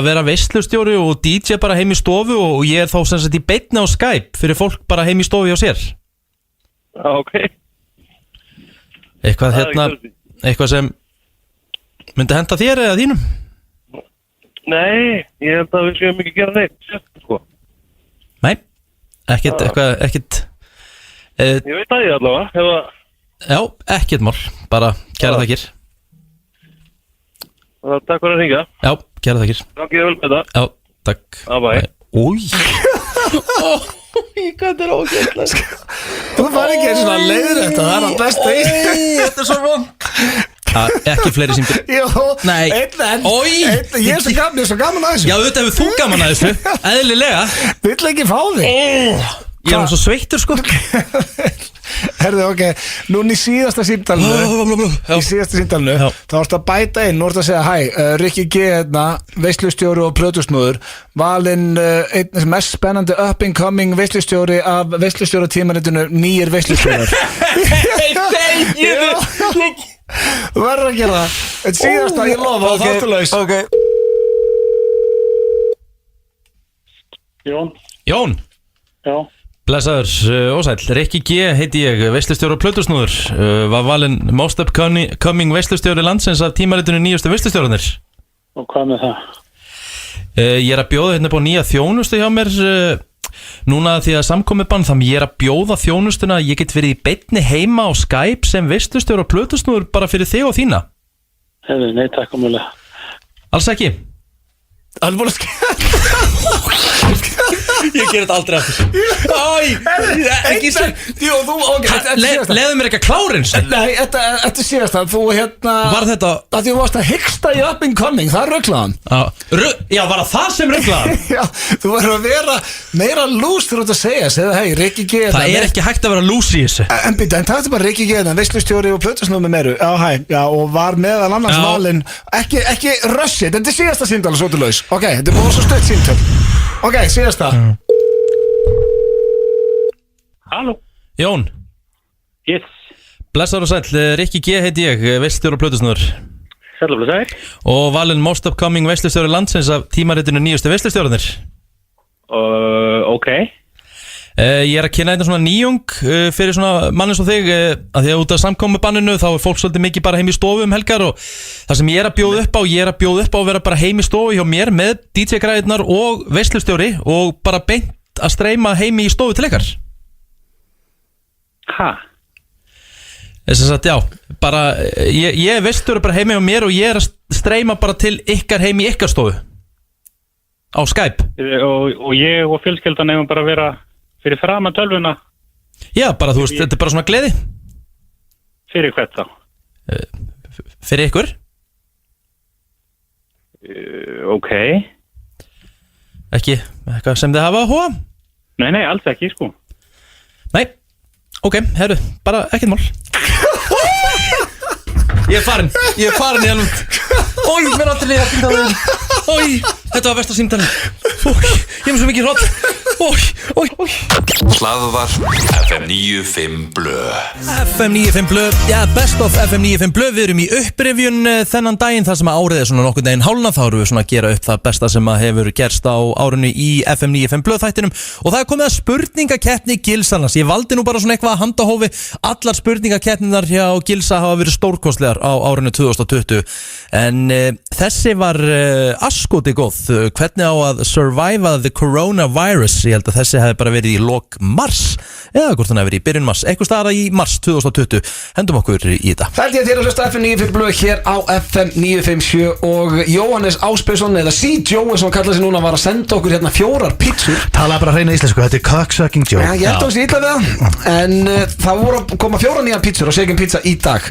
að vera veislustjóri og DJ bara heim í stofu og ég er þá sem sagt í beinni á Skype fyrir fólk bara heim í stofu hjá sér. Já, ok. Eitthvað hérna, eitthvað sem myndi henda þér eða þínum? Nei, ég held að við séum ekki gera neitt, sko. Nei, ekkert, ekkert Ég veit að ég allavega, Já, ekkert mál, bara kæra þakkir. Takk fyrir að hringja. Já, kæra þakkir. Takk ég vel með það. Já, takk. Bye. Új hvað þetta er ógætlega. Þú fær ekki eins og að leiður þetta, það er að besta í. Þetta er svo vond. Ekki fleiri símtur. Jó, nei. Ég er svo gaman að þessu. Já, þetta hefur þú gaman að þessu, eðlilega. Vill ekki fá þig. Ég er svo sveittur sko. Herðu, ok, núna í síðasta símtalinu þá ertu að bæta inn, nú ertu að segja hæ, Rikki G, veislustjóri og plötusnúður, valinn einn mest spennandi up and coming veislustjóri af veislustjóratímaritinu Nýir veislustjórar. Verður að gera það. Þetta síðasta, ég lofa, þáttulaus. Jón Já. Blessaður, ósæll, Rikki G heiti ég, veislustjóri og plötusnúður, var valinn most upcoming veislustjóri landsins af tímaritinu Nýjustu veislustjórarnir. Og hvað með það? Ég er að bjóða hérna upp á nýja þjónustu hjá mér núna því að samkomið bann, þannig ég er að bjóða þjónustuna, ég get verið í beinni heima á Skype sem veislustjóri og plötusnúður bara fyrir þig og þína. Hefði, nei, takk umhverjulega. Alls ekki. Alveg Ég ger þetta aldrei aftur. Ekki sér. Jú, þú, ok, Leðu mér ekki að klárins. Nei, þetta síðast það. Þú Var þetta að þú varst að hyggsta í up and coming, það er ruglaðan. Já, var það sem ruglaðan? Já, þú verður að vera meira lús þegar þú ert að segja hei, Rikki G. Það er ekki hægt að vera lús í þessu. En það er bara Rikki G, veislustjóri og plötusnúður með meru. Já, og var meðal annars valinn. Ekki rushið, þetta er síðasta símtal og svo til laus. Ok, þetta er búið svo stutt símtal. Ok, síðasta. Halló. Jón. Yes. Blessaður og sæll, Rikki G heiti ég, veislustjóri og plötusnúður. Sæll og blessaður. Og valinn most upcoming veislustjóri landsins af tímaritinu Nýjustu veislustjórarnir. Ok. Ég er að kynna þetta svona nýjung fyrir svona mann eins og þig að því að út af samkomubanninu þá er fólk svolítið mikið bara heim í stofu helgar og það sem ég er að bjóða upp á að vera bara heim í stofu hjá mér með DJ-græðirnar og veislustjóri og bara beint að streyma heim í stofu til ykkar. Ha? Þess að já, bara ég er veislustjóri bara heim hjá mér og ég er að streyma bara til ykkar heim í ykkar stofu á Skype. Og ég og fjölskyldan hefum bara vera fyrir fram að tölvuna. Já, bara þú veist, þetta er bara svona gleði. Fyrir hvert þá? Fyrir ykkur. Ok. Ekki, eitthvað sem þið hafa að hóa? Nei, alls ekki, sko. Nei, ok, herru, bara ekkert mál. Ég er farin í alveg. Ói, mér er aldrei að finna það. Ói, þetta var versta símtalinn. Ég er svo mikið hrótt. Ói. Hlaðvarp FM 95 Blö. FM 95 Blö, já, best of FM 95 Blö. Við erum í upprifjun þennan daginn þar sem að árið er svona nokkurn veginn hálna. Þá erum við svona að gera upp það besta sem að hefur gerst á árinu í FM 95 Blö þættinum. Og það er komið að spurningakeppni Gilsarnas. Ég valdi nú bara svona eitthvað að handahófi. Allar spurningakeppninar hjá Gilsa hafa verið stórkostlegar á árinu 2020. En þessi var askoti góð. Hvernig á að survive the coronavirus? Ég held að þessi hefði bara verið í lok mars eða hvort hann hefði verið í byrjun mars, eitthvað staðar í mars 2020. Hendum okkur í þetta. Fældi ég þér að hlusta FM 95 Blö hér á FM 957 og Jóhannes Ásbjörnsson eða C-Joe eins og hann kallaði sig núna var að senda okkur hérna 4 pítsur. Talaði bara hreina íslensku, þetta er cocksucking Joe. Já, ég held að það sé illa við það. En það voru að koma 4 nýjar pítsur og Shaken Pizza í dag.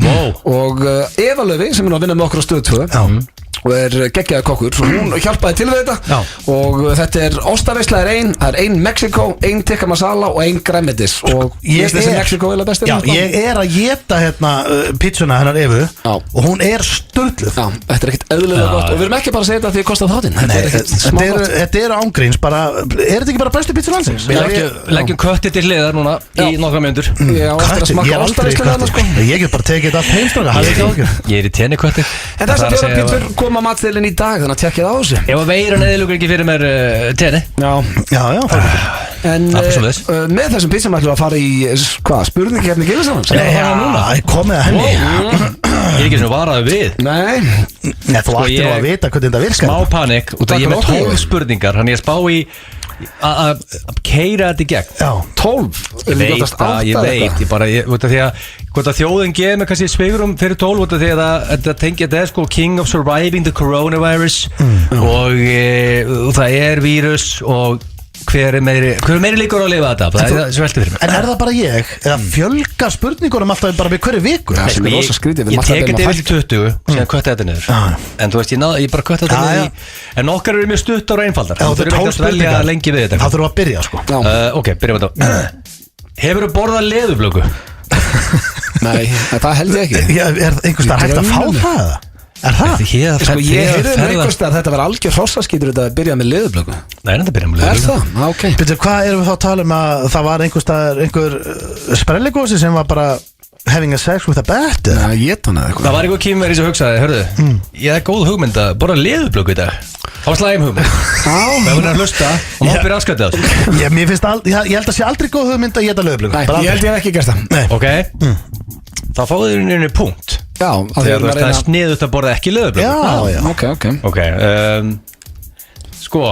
Og Eva Löfi sem er að vinna með okkur á Stöð 2 og er geggjaði kokkur, svo hún hjálpaði til við þetta. Og þetta er ostaveisla er ein, það er ein Mexico, ein tikka masala og ein græmetis og ég þessi Mexico er best. Já, ég er að geta hérna pizzuna hennar Evu og hún er sturgluð. Já, þetta er ekkert eðlilega gott og við erum ekki bara að segja þetta því að kostað þáttinn. Þetta er ángríns bara, er þetta ekki bara bestu pizza landsins? Við leggjum köttið til hliðar núna í nokkra mínútur. Já, eftir að smakka ostaveisla þarna sko. Ég get bara tekið þetta allt heimstráka, hafði ekki ágjör. Ég er í tenni köttið. En þessar 4 pizzur koma matseðilinn í dag, þannig að tekkið á þessu. Ef að veiran eðilugur ekki fyrir mér tenni. Já. En með þessum pizzum ætlum við að fara í spurningkeppni Gilsarnas. Já, komið að henni. Ég er ekki svona varaði við. Nei, þú ættir nú að vita hvernig þetta virkar. Smá panik, út af ég er með 12 spurningar, þannig ég spá í að keira þetta í gegn. Já, 12. Ég veit, út af því að hvort að þjóðin geði mig kannski sveigurum fyrir 12 út af því að þetta tengja þetta er sko King of Surviving the Coronavirus og það er vírus og hver er meiri líkur á að lifa þetta? Það er sveltið fyrir mig. En það bara ég? Eða fjölgar spurningunum alltaf bara við hverju viku? Ég tek þetta yfir til 20 síðan kvötta þetta niður. En þú veist, ég bara kvötta þetta niður. En okkar eru mjög stutt og einfaldar. Þú þurfum ekki að velja lengi við þetta. Það þurfum að byrja sko. Ok, byrjum við þetta. Hefurðu borðað leðurblöku? Nei, það held ég ekki. Er einhverstað hægt að fá það? Er það? Sko ég heyrði einhverstað að þetta var algjör hrossaskítur þetta að byrja með leðurblöku. Nei, þetta byrja með leðurblöku. Er það? Ok. Býttu, hvað erum við þá að tala að það var einhver sprelligósi sem var bara having a sex with a bat? Nei, ég tóna eitthvað. Það var einhver kýmur sem hugsaði, hörðu, ég er góð hugmynd að borða leðurblöku í dag. Það var slæm hugmynd. Það var að hlusta og hoppir aðskatið á þessu. Ég held að sé aldrei góð hugmynd að geta leðurblöku. Nei, ég held ég ekki gert það. Ok, þá fáðu þér einu punkt. Já, þegar það er sniðut að borða ekki leðurblöku. Já, ok. Sko,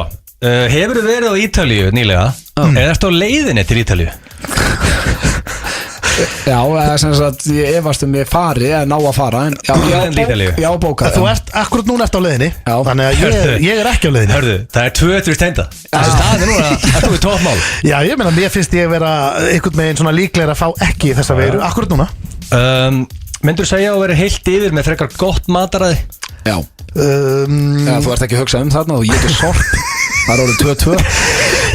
hefur þú verið á Ítalíu nýlega? Eða ertu á leiðinni til Ítalíu? Já, sem sagt, ég efast ég fari eða ná að fara. Já, bókað. Þú ert, akkurat núna eftir á leiðinni. Þannig að ég er ekki á leiðinni. Hörðu, það er 2-3 steinda. Þessi staðin núna að þú er toppmál. Já, ég meina, mér finnst ég vera einhvern veginn svona líklegir að fá ekki þessa veiru akkurat núna. Myndur segja að vera heilt yfir með frekar gott mataræði? Já. Þú ert ekki að hugsa þarna og ég er sorp. Það er orðið 2-2.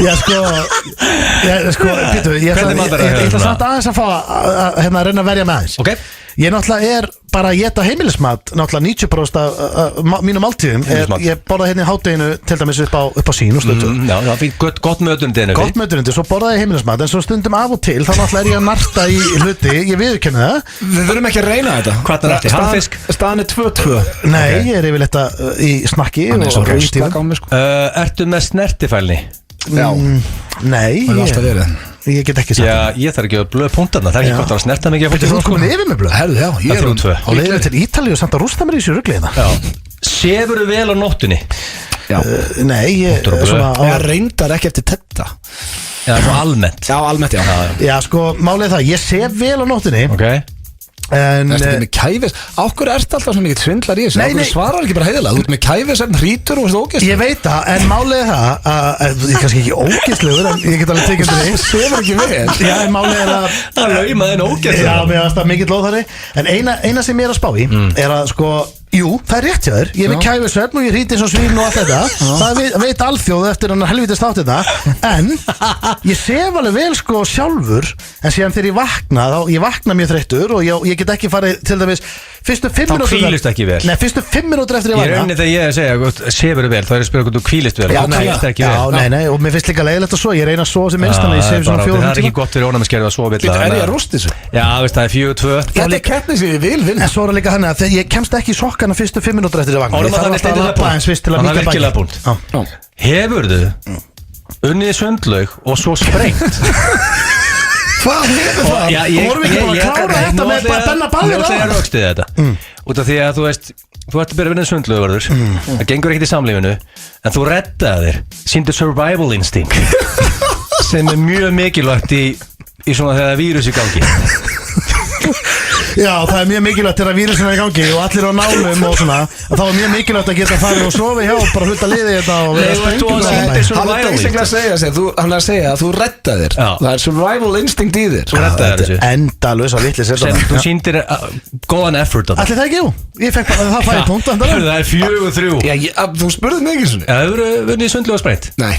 Já, sko, Pétur, ég ætla samt aðeins að fá að reyna að verja með aðeins. Ok. Ég náttúrulega er bara að geta heimilismat, náttúrulega 90% af mínum máltíðum. Ég borða hérna í hádeginu til dæmis upp á sín og stötu. Já, það fyrir gott mötunundi. Gott mötunundi, svo borða ég heimilismat, en svo stundum af og til, þá náttúrulega er ég að narta í hluti, ég viðurkenni það. Við þurfum ekki að reyna þetta. Hvað er þetta? Harfisk? Staðan er 2-2. Nei, ég er yfirleitt í snakki og rústíðum. Ertu með snertifælni? Já. Nei, ég get ekki sagt. Já, ég þarf ekki að blöða punktarna. Það er ekki hvort að snerta mikið að Þú ert komin yfir með blöð. Herðu, já, ég er á leiðinni til Ítalíu samt að rústa mér í þessu rugliðina. Sefurðu vel á nóttunni? Já. Nei, ég reyndar ekki eftir þetta. Já, svo almennt. Já, almennt, já. Já, sko, málið það, ég sef vel á nóttunni. Ok. En ertu ekki með kæfis? Áhverju ertu alltaf svo mikið svindlar í þessu? Áhverju svarar ekki bara heiðilega? Þú ert með kæfis, hrítur og ógeðslegur. Ég veit það, en málið það að ég er kannski ekki ógeðslegur, en ég get alveg tekið undir því. Sefur ekki vel. Já, en málið er að það laumaði en ógeðslegur. Já, mér finnst það mikill óþarri. En eina sem ég er að spá í er að sko, jú, það er rétt hjá þér. Ég er með kæfisvefn og ég hríti eins og svín og allt þetta. Það veit alþjóð eftir hann helvítist átt þetta. En ég sef alveg vel sko sjálfur, en síðan þegar ég vakna mjög þreyttur og ég get ekki farið til dæmis fyrstu 5 mínútur. Þá hvílist ekki vel. Nei, fyrstu 5 mínútur eftir ég vakna. Ég raunin þegar ég segja, sefur vel, þá er ég að spyrja hvort þú hvílist vel. Nei, og mér finnst líka leiðilegt að svo. Ég reyna að sofa sem minnst, þannig ég sef svona 4 tíma. Það er ekki gott fyrir ónæmiskerfið að sofa illa. Er ég að rústa þessu? Já, veist, það er 4-2. Þetta er keppni sem ég vil vinna. En svo er líka þannig að ég kemst ekki í sokkana fyrstu 5 mínútur eftir ég vakna. Ég þarf alltaf að labba eins fyrst til að mýka bæki. Hefurðu unnið sundlaug og svo sprengt? Hvað hefur það? Vorum við ekki bara að klára þetta með Benna Ballir á? Nú ætla ég að raukstu þetta. Út af því að þú veist, þú ert að byrja að vinna sundlaugvarður. Það gengur ekkert í samlífinu, en þú reddaði þér. Sýndu survival instinct, sem er mjög mikilvægt í svona þegar vírus í gangi. Já, það er mjög mikilvægt þegar vírusin er í gangi og allir á nálum og svona. Það er mjög mikilvægt að geta farið og sofi hjá, bara hluta liði þetta og vera sprengjum. Hann er basically að segja að þú reddaðir. Það er survival instinct í þér. Þú reddaðir þessu. Endalaus að vitlis sem þú sýndir góðan effort á það. Allir það ekki, jú. Ég fekk bara það fæði punkt. Það er 4-3. Þú spurði mig ekki svona. Það hefur vunnið sundlaug og sprengt? Nei.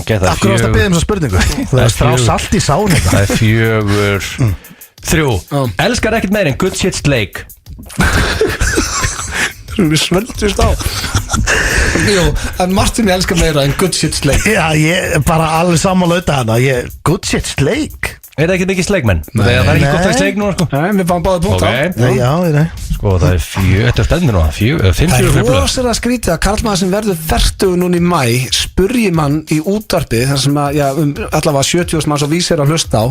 Akkur ást að biðja þessa spurningu. Það er strá salt í sáni. Það er 4-3. Elskar ekkert meir en good shit sleik. Við svöldust á. Jú, en Martin elskar meira en good shit sleik. Já, ég bara alveg samanlauta hana. Good shit sleik. Er það ekki mikið sleikmenn? Það er ekki gott að sleik núna sko. Nei, við fáum báðið punkt á. Já. Sko, það er 4, þetta er spennir núna 5-4. Það er rosalega skrítið að karlmaður sem verður 40 núna í mæ spurji mann í útvarpi þar sem að, allavega 70.000 manns og vísir að hlusta á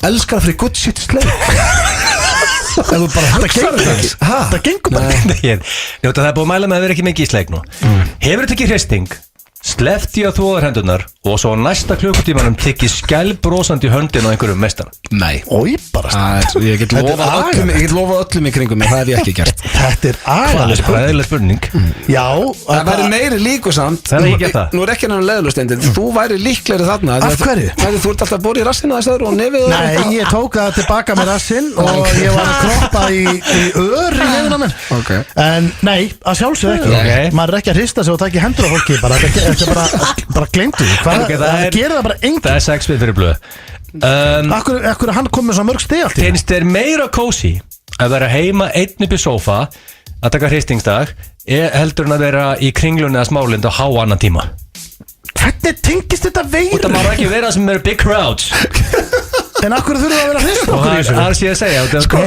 elskar fyrir good shit sleik. Það gengur bara. Það er búið að mæla með að vera ekki mikið í sleik nú. Hefur þetta ekki hristing Slefti að þvoðar hendurnar og svo á næsta klukkutímanum tikki skælbrósandi höndin á einhverjum meistara. Nei. Ói, bara Ég get lofað öllum í kringum mig, það hef ég ekki gert. Þetta er agalega Fræðileg spurning. Já. Það væri meiri líku samt. Það er ekki gert það. Nú er ekki náttúrulega leðlustendin. Þú væri líklegri þarna. Af hverju? Þú ert alltaf að bóra í rassina þess aður og nefið. Nei, ég tók það tilbaka með rassinn og ég var að kroppa í ör í nefina mér. En nei, að sjálfsög ekki. Maður er ekki að hrista sig og taka í hendur á fólki. Þetta er bara gleymdu því. Það gerir það bara enginn. Það er 6 fyrir blöð. Akkur hann kom með svo mörg steg allt í. Finnst þér meira kósi að vera heima einn upp í sófa að taka hristingsdag heldur en að vera í kringlunni að smálind á annan tíma? Hvernig tengist þetta veiru? Það má ekki vera sem eru big crowds. En akkur þurfum að vera að hrista okkur í þessu? Það er sér að segja. Sko,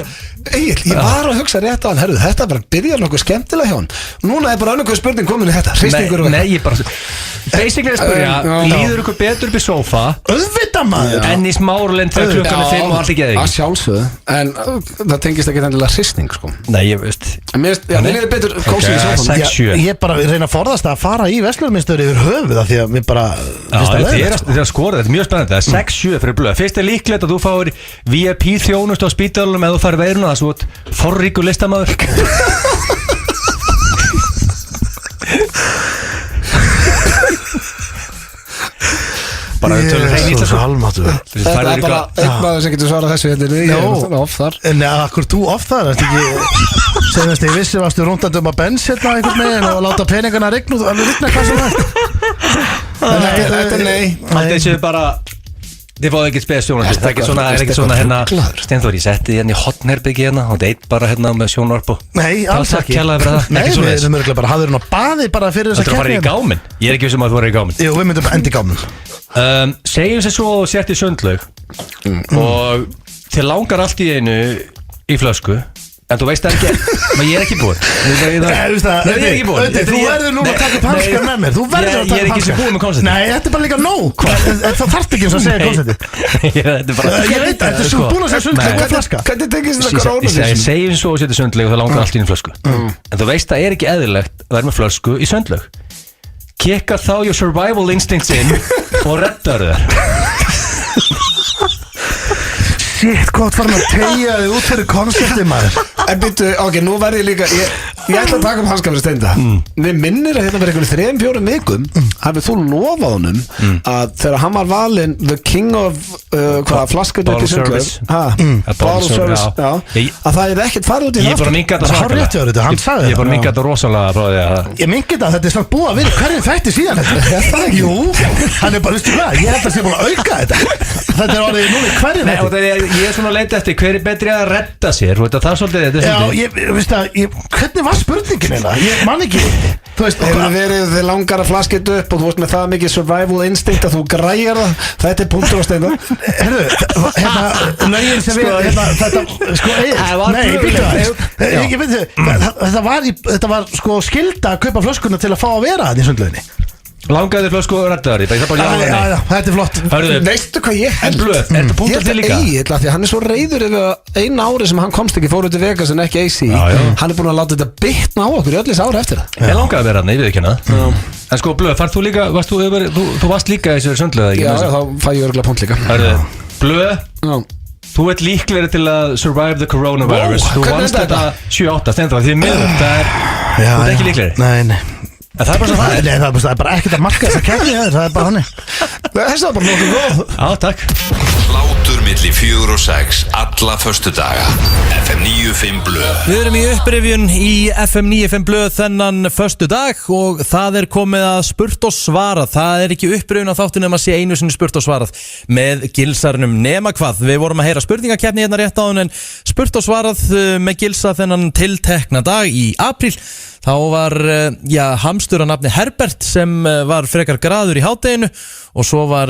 Egill, ég var að hugsa rétt á hann, herru, þetta bara byrjar nokkuð skemmtilega hjá hann. Núna er bara önnur spurning komin í þetta, hristingur og Nei, ég bara basically að spyrja, líður ykkur betur upp í sófa Auðvitað maður en í smáralind þegar klukkan er 5 og allt ekki eða Að sjálfsögðu, en það tengist ekki endilega hristing, sko. Nei, ég veist Mér líður betur kósið í sófanum. 6-7 Ég bara reyna að forðast að fara í verslunarmiðstöður yfir höfuð af því að mér bara Þetta er skorið, þetta er mjög spennandi. Það er 6-7 fyrir blöð. Fyrst er líklegt að þú fáir VIP þjónustu á spítalunum eða þú fær veiruna það svo forríkur listamaður. Bara við tölum hrein íslensku. Það er bara einn maður sem getur svarað þessu. Ég er off þar. En akkur þú off þar? Senast ég vissi varstu rúndandi að bens hérna einhvern veginn og láta peningana rigna alveg rigna hvað sem það. Þetta er nei. Aldrei séu bara þið fáðu ekkert spesjónarp. Það er ekki svona hérna Steinþór, ég setti hérna í hotnherbyggi hérna og deitt bara hérna með sjónvarp og Nei, alls ekki. Nei, við erum örgulega bara hafður hún á baði bara fyrir þess að Þetta var í gáminn. Ég er ekki vissum að þú var í gáminn. Jú, við myndum endi gáminn. Segjum sér svo og sért í sundlaug og þið langar allt í einu í flösku en þú veist ekki, ég er ekki búinn. Ég er ekki búinn. Þú verður núna að taka upp hanskan með mér. Þú verður að taka upp hanskan. Ég er ekki sem búinn með konceptið. Nei, þetta er bara líka nóg. Það þarf ekki eins að segja konceptið. Ég veit, þetta er svo búinn að segja sundleik og flaska. Hvernig tengist þetta korónavísum? Ég segjum svo og setja sundleik og það langar allt í einu flösku. En þú veist, það er ekki eðlilegt að vera með flösku í sundlaug. Kikkar þá your survival instincts inn og reddar þér. Shit, hvað farin að tegja þig út fyrir konceptið maður. En byrju, ok, nú verð ég líka Ég ætla að taka hanska fyrir Steinda. Mér minnir að hérna fyrir einhverjum 3-4 vikum hafið þú lofað honum að þegar hann var valinn the king of flaskut upp í sundlaug bottle service að það er ekkert farið út í Ég er bara minkað þetta svakalega. Ég er bara minkað þetta rosalega frá því að Ég minkið þetta er svona búið að vera hverjum þætti síðan þetta. Jú, hann er bara, veistu hvað, ég held að sé búin að auka þetta. Þetta er orðið núna í hverjum þætti. Ég er svona að leita eftir hver er betri að redda sér. Það er svolítið hvernig var spurningin eða? Ég man ekki. Þú veist, hefur verið þið langar að flaskit upp og þú veist með það mikið survival instinct að þú græjar það. Þetta er punktur á Steinda. Herru, lögin sem við þetta, nei, býttu þetta var sko skylda að kaupa flöskuna til að fá að vera það í sundlauginni. Langaði flösku og reddaði Já, þetta er flott. Veistu hvað ég held? Blöð, er þetta punktur til líka? Ég held að því að hann er svo reyður yfir einu ári sem hann komst ekki fór út í Vegas en ekki AC. Hann er búin að láta þetta bitna á okkur í öllis ári eftir það. Ég langaði að vera hann, ég veit ekki hana. En sko Blöð, farð þú líka, þú varst líka í þessu sundlauga ekki? Já, þá fæ ég örgulega punkt líka. Blöð, þú ert líklegri til að survive the coronavirus. Þú vannst þetta 7-8 Steinþór, því miður, þú ert ekki líklegri. Nei. En það er bara svo það. Nei, það er bara ekkert að marka þess að kemja, það er bara hannig. Þessi var bara nokkuð góð. Já, takk. Hlátur milli 4 og 6 alla föstudaga. FM 95 blöð. Við erum í upprifjun í FM 95 blöð þennan föstudag og það er komið að spurt og svarað. Það er ekki upprifjun á þáttinu að sé einu sinni spurt og svarað með Gilsarnum nema hvað. Við vorum að heyra spurningakeppni hérna rétt áðan en spurt og svarað með Gilsa þennan tiltekna dag í apríl. Þá var hamstur að nafni Herbert sem var frekar graður í hádeginu og svo var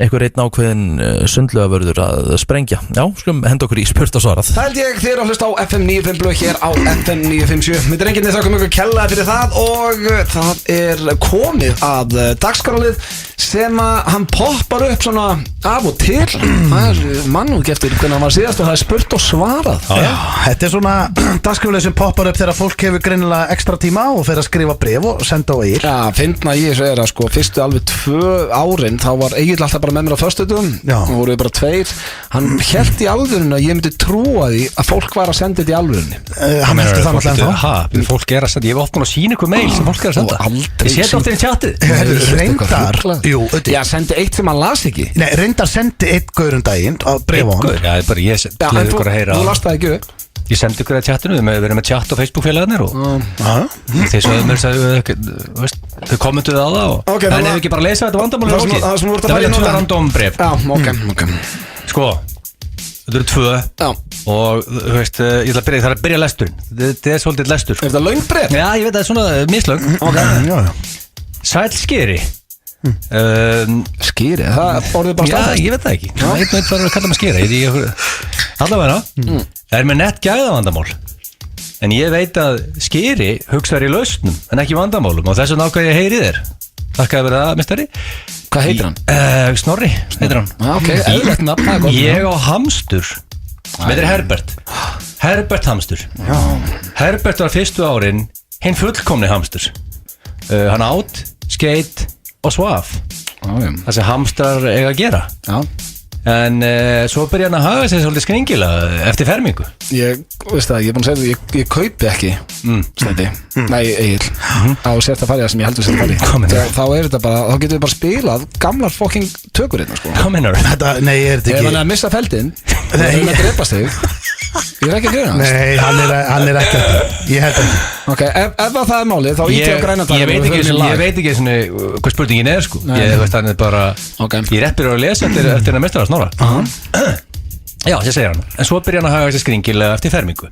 einhver einn ákveðin sundlaugavörður að sprengja. Já, skulum henda okkur í spurt og svarað. Það held ég þér að hlusta á FM 95 blöð hér á FM 957. Við drenginni þakkum ykkur kella fyrir það og það er komið að dagskrálið. sem að hann poppar upp svona af og til. Það mann og ekki eftir hvernig hann var síðast og það spurt og svarað. Já, þetta svona dagskriflega sem poppar upp þegar fólk hefur greinilega ekstra tíma og fer að skrifa bréf og senda á Egil. Já, fyndna ég þessu að sko fyrstu alveg 2 árin þá var Egil alltaf bara með mér á föstudum og voru bara 2. Hann hélt í alvörinu að ég myndi trúa því að fólk var að senda þetta í alvörinu. Hann heldur það náttúrulega ennþá. Fólk að senda, ég hef oft búin að sína ykkur mail sem fólk að senda. Ég set ofta inn í chatið. Reyndar, já, sendi eitt sem hann las ekki. Nei, reyndar sendi eitt gaur daginn að bréfa hann. Já, bara ég gleði ykkur að heyra. Þú las það ekki upp. Ég sendi ykkur að chatinu, við erum með chat á Facebook-félagarnir og þeir sögðu mér þau kommentuðu á það en ef ekki bara lesa þetta vandamál það velja 2 random bref. Ok. Sko, þetta eru 2 og þú veist, ég ætla að byrja lesturinn. Þetta er svolítið lestur. Er þetta löng bref? Já, ég veit að það er svona mislöng. Sæll Skeri. Skeri? Það orðið bara staðfest? Já, ég veit það ekki. Einn var að kalla mig Skeri. Allavega það er með nett gæðavandamál en ég veit að Skeri hugsar í lausnum en ekki vandamálum og þess vegna ákvað ég heyri þér. Þakkaði verið að, mistari. Hvað heitir hann? Snorri heitir hann. Ok, eðlilegt nafn. Ég á hamstur með þér Herbert hamstur. Herbert var fyrstu árin hinn fullkomni hamstur. Hann át, skeitt og svaf. Það sem hamstrar eiga að gera. En svo byrja hann að haga sig svolítið skringilega eftir fermingu. Ég veist það, ég er búin að segja það, ég kaupi ekki Steindi, nei Egil á sérsta farið sem ég heldur sérsta farið. Þá er þetta bara, þá getur við bara spilað gamlar fucking tökur hérna sko. Kominur. Nei, er þetta ekki. Ef hann er að missa feldinn, það er að drepa sig. Ég er ekki að gruna. Nei, hann er ekki að, ég held ekki. Ok, ef það er málið, þá íti á grænadagum. Ég veit ekki svona hvað spurningin er sko. Ég veist hann er bara, ég reppir að lesa eftir að mestara Snorra. Já, ég segir hann. En svo byrja hann að haga sig skringilega eftir fermingu.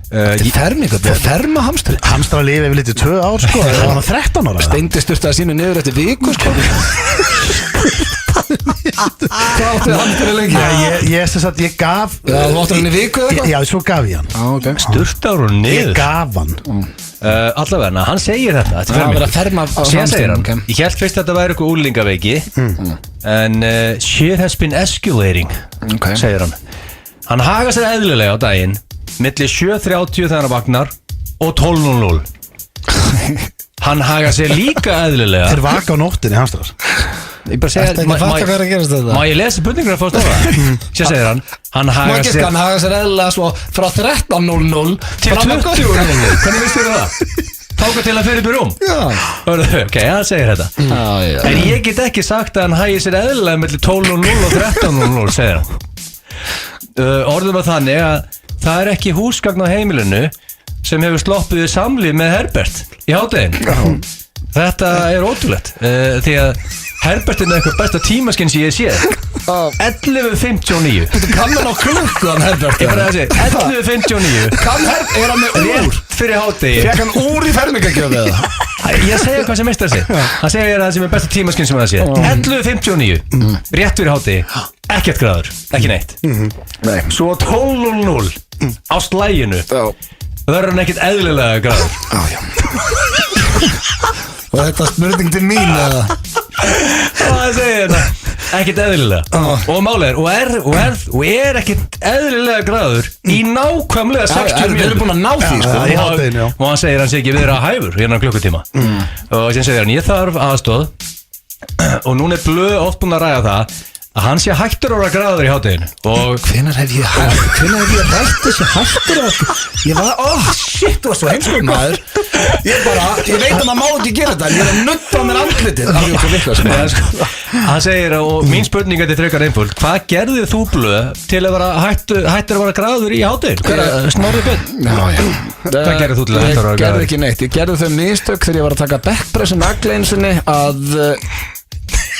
Eftir fermingu? Það ferma hamstri? Hamstra lifið yfir litið 2 ár sko. Það var hann 13 ára. Steindi sturtaði sínu niður eftir viku sko. Hvað áttu hamstri lengi? Ég gaf. Já, þú áttu hann í viku eða eitthvað? Já, svo gaf ég hann. Sturtaður og niður? Ég gaf hann. Allavega, hann segir þetta eftir fermingu. Það var að ferma á hamstri. Ég held fyrst að þetta væri eitthvað úlingaveiki en shit has been escalating, segir hann. Hann haga sér eðlilega á daginn milli 7:30 þegar hann vagnar og 12:00. Hann haga sér líka eðlilega. Þeir vaka á nóttinni hamstrar. Ég bara segja má ég lesa spurningur að fá stóra? Sér segir hann haga sér eðlilega svo frá 13:00 til 20:00. Hvernig veistu það? Táka til að fyrir upp í rúm. Ok, hann segir þetta. En ég get ekki sagt að hann hagi sér eðlilega milli 12:00 og 13:00, segir hann. Orðum að þannig að það er ekki húsgagn á heimilinu sem hefur sloppið í samlíf með Herbert í hádeginu. Þetta er ótrúlegt því að Herbert er með eitthvað besta tímaskinn sem ég sé 11:59. Þú kann hann á klukkan Herbert. Ég bara að segja 11:59. Kann Herbert, er hann með úr? Rétt fyrir hádegi. Fekk hann úr í fermingagjöf eða? Ég segja hvað sem meistar sig. Hann segir það sem er besta tímaskinn sem það sé 11:59. Rétt fyrir hádegi. Ekkert gráður, ekki neitt. Nei. Svo 12:00 á slæginu verður hann ekkert eðlilega gráður. Og þetta er spurning til mín eða? Það segir þetta ekkert eðlilega. Og málið og er ekkert eðlilega gráður í nákvæmlega 60 Við erum búin að ná því sko. Og hann segir hann sé ekki vera hæfur hérna klukkutíma. Og sem segir hann ég þarf aðstoð. Og núna er Blöð oft búin að ræða það að hann sé hættur ára gráður í hádeginu. Og hvenær hef ég rætt þessi hættur ára? Ég var, shit, þú var svo heimskur maður. Ég veit að maður má ekki gera þetta. Ég er að nutta á mér andlitið. Hann segir, og mín spurning er frekar einföld, hvað gerðið þú Blöð til að vera hættur að vera gráður í hádeginu? Snorri Björn? Hvað gerðið þú til að hættur að vera gráður? Ég gerði ekki neitt. Ég gerði þau mistök þegar ég var að taka backpressu nagleinsunni að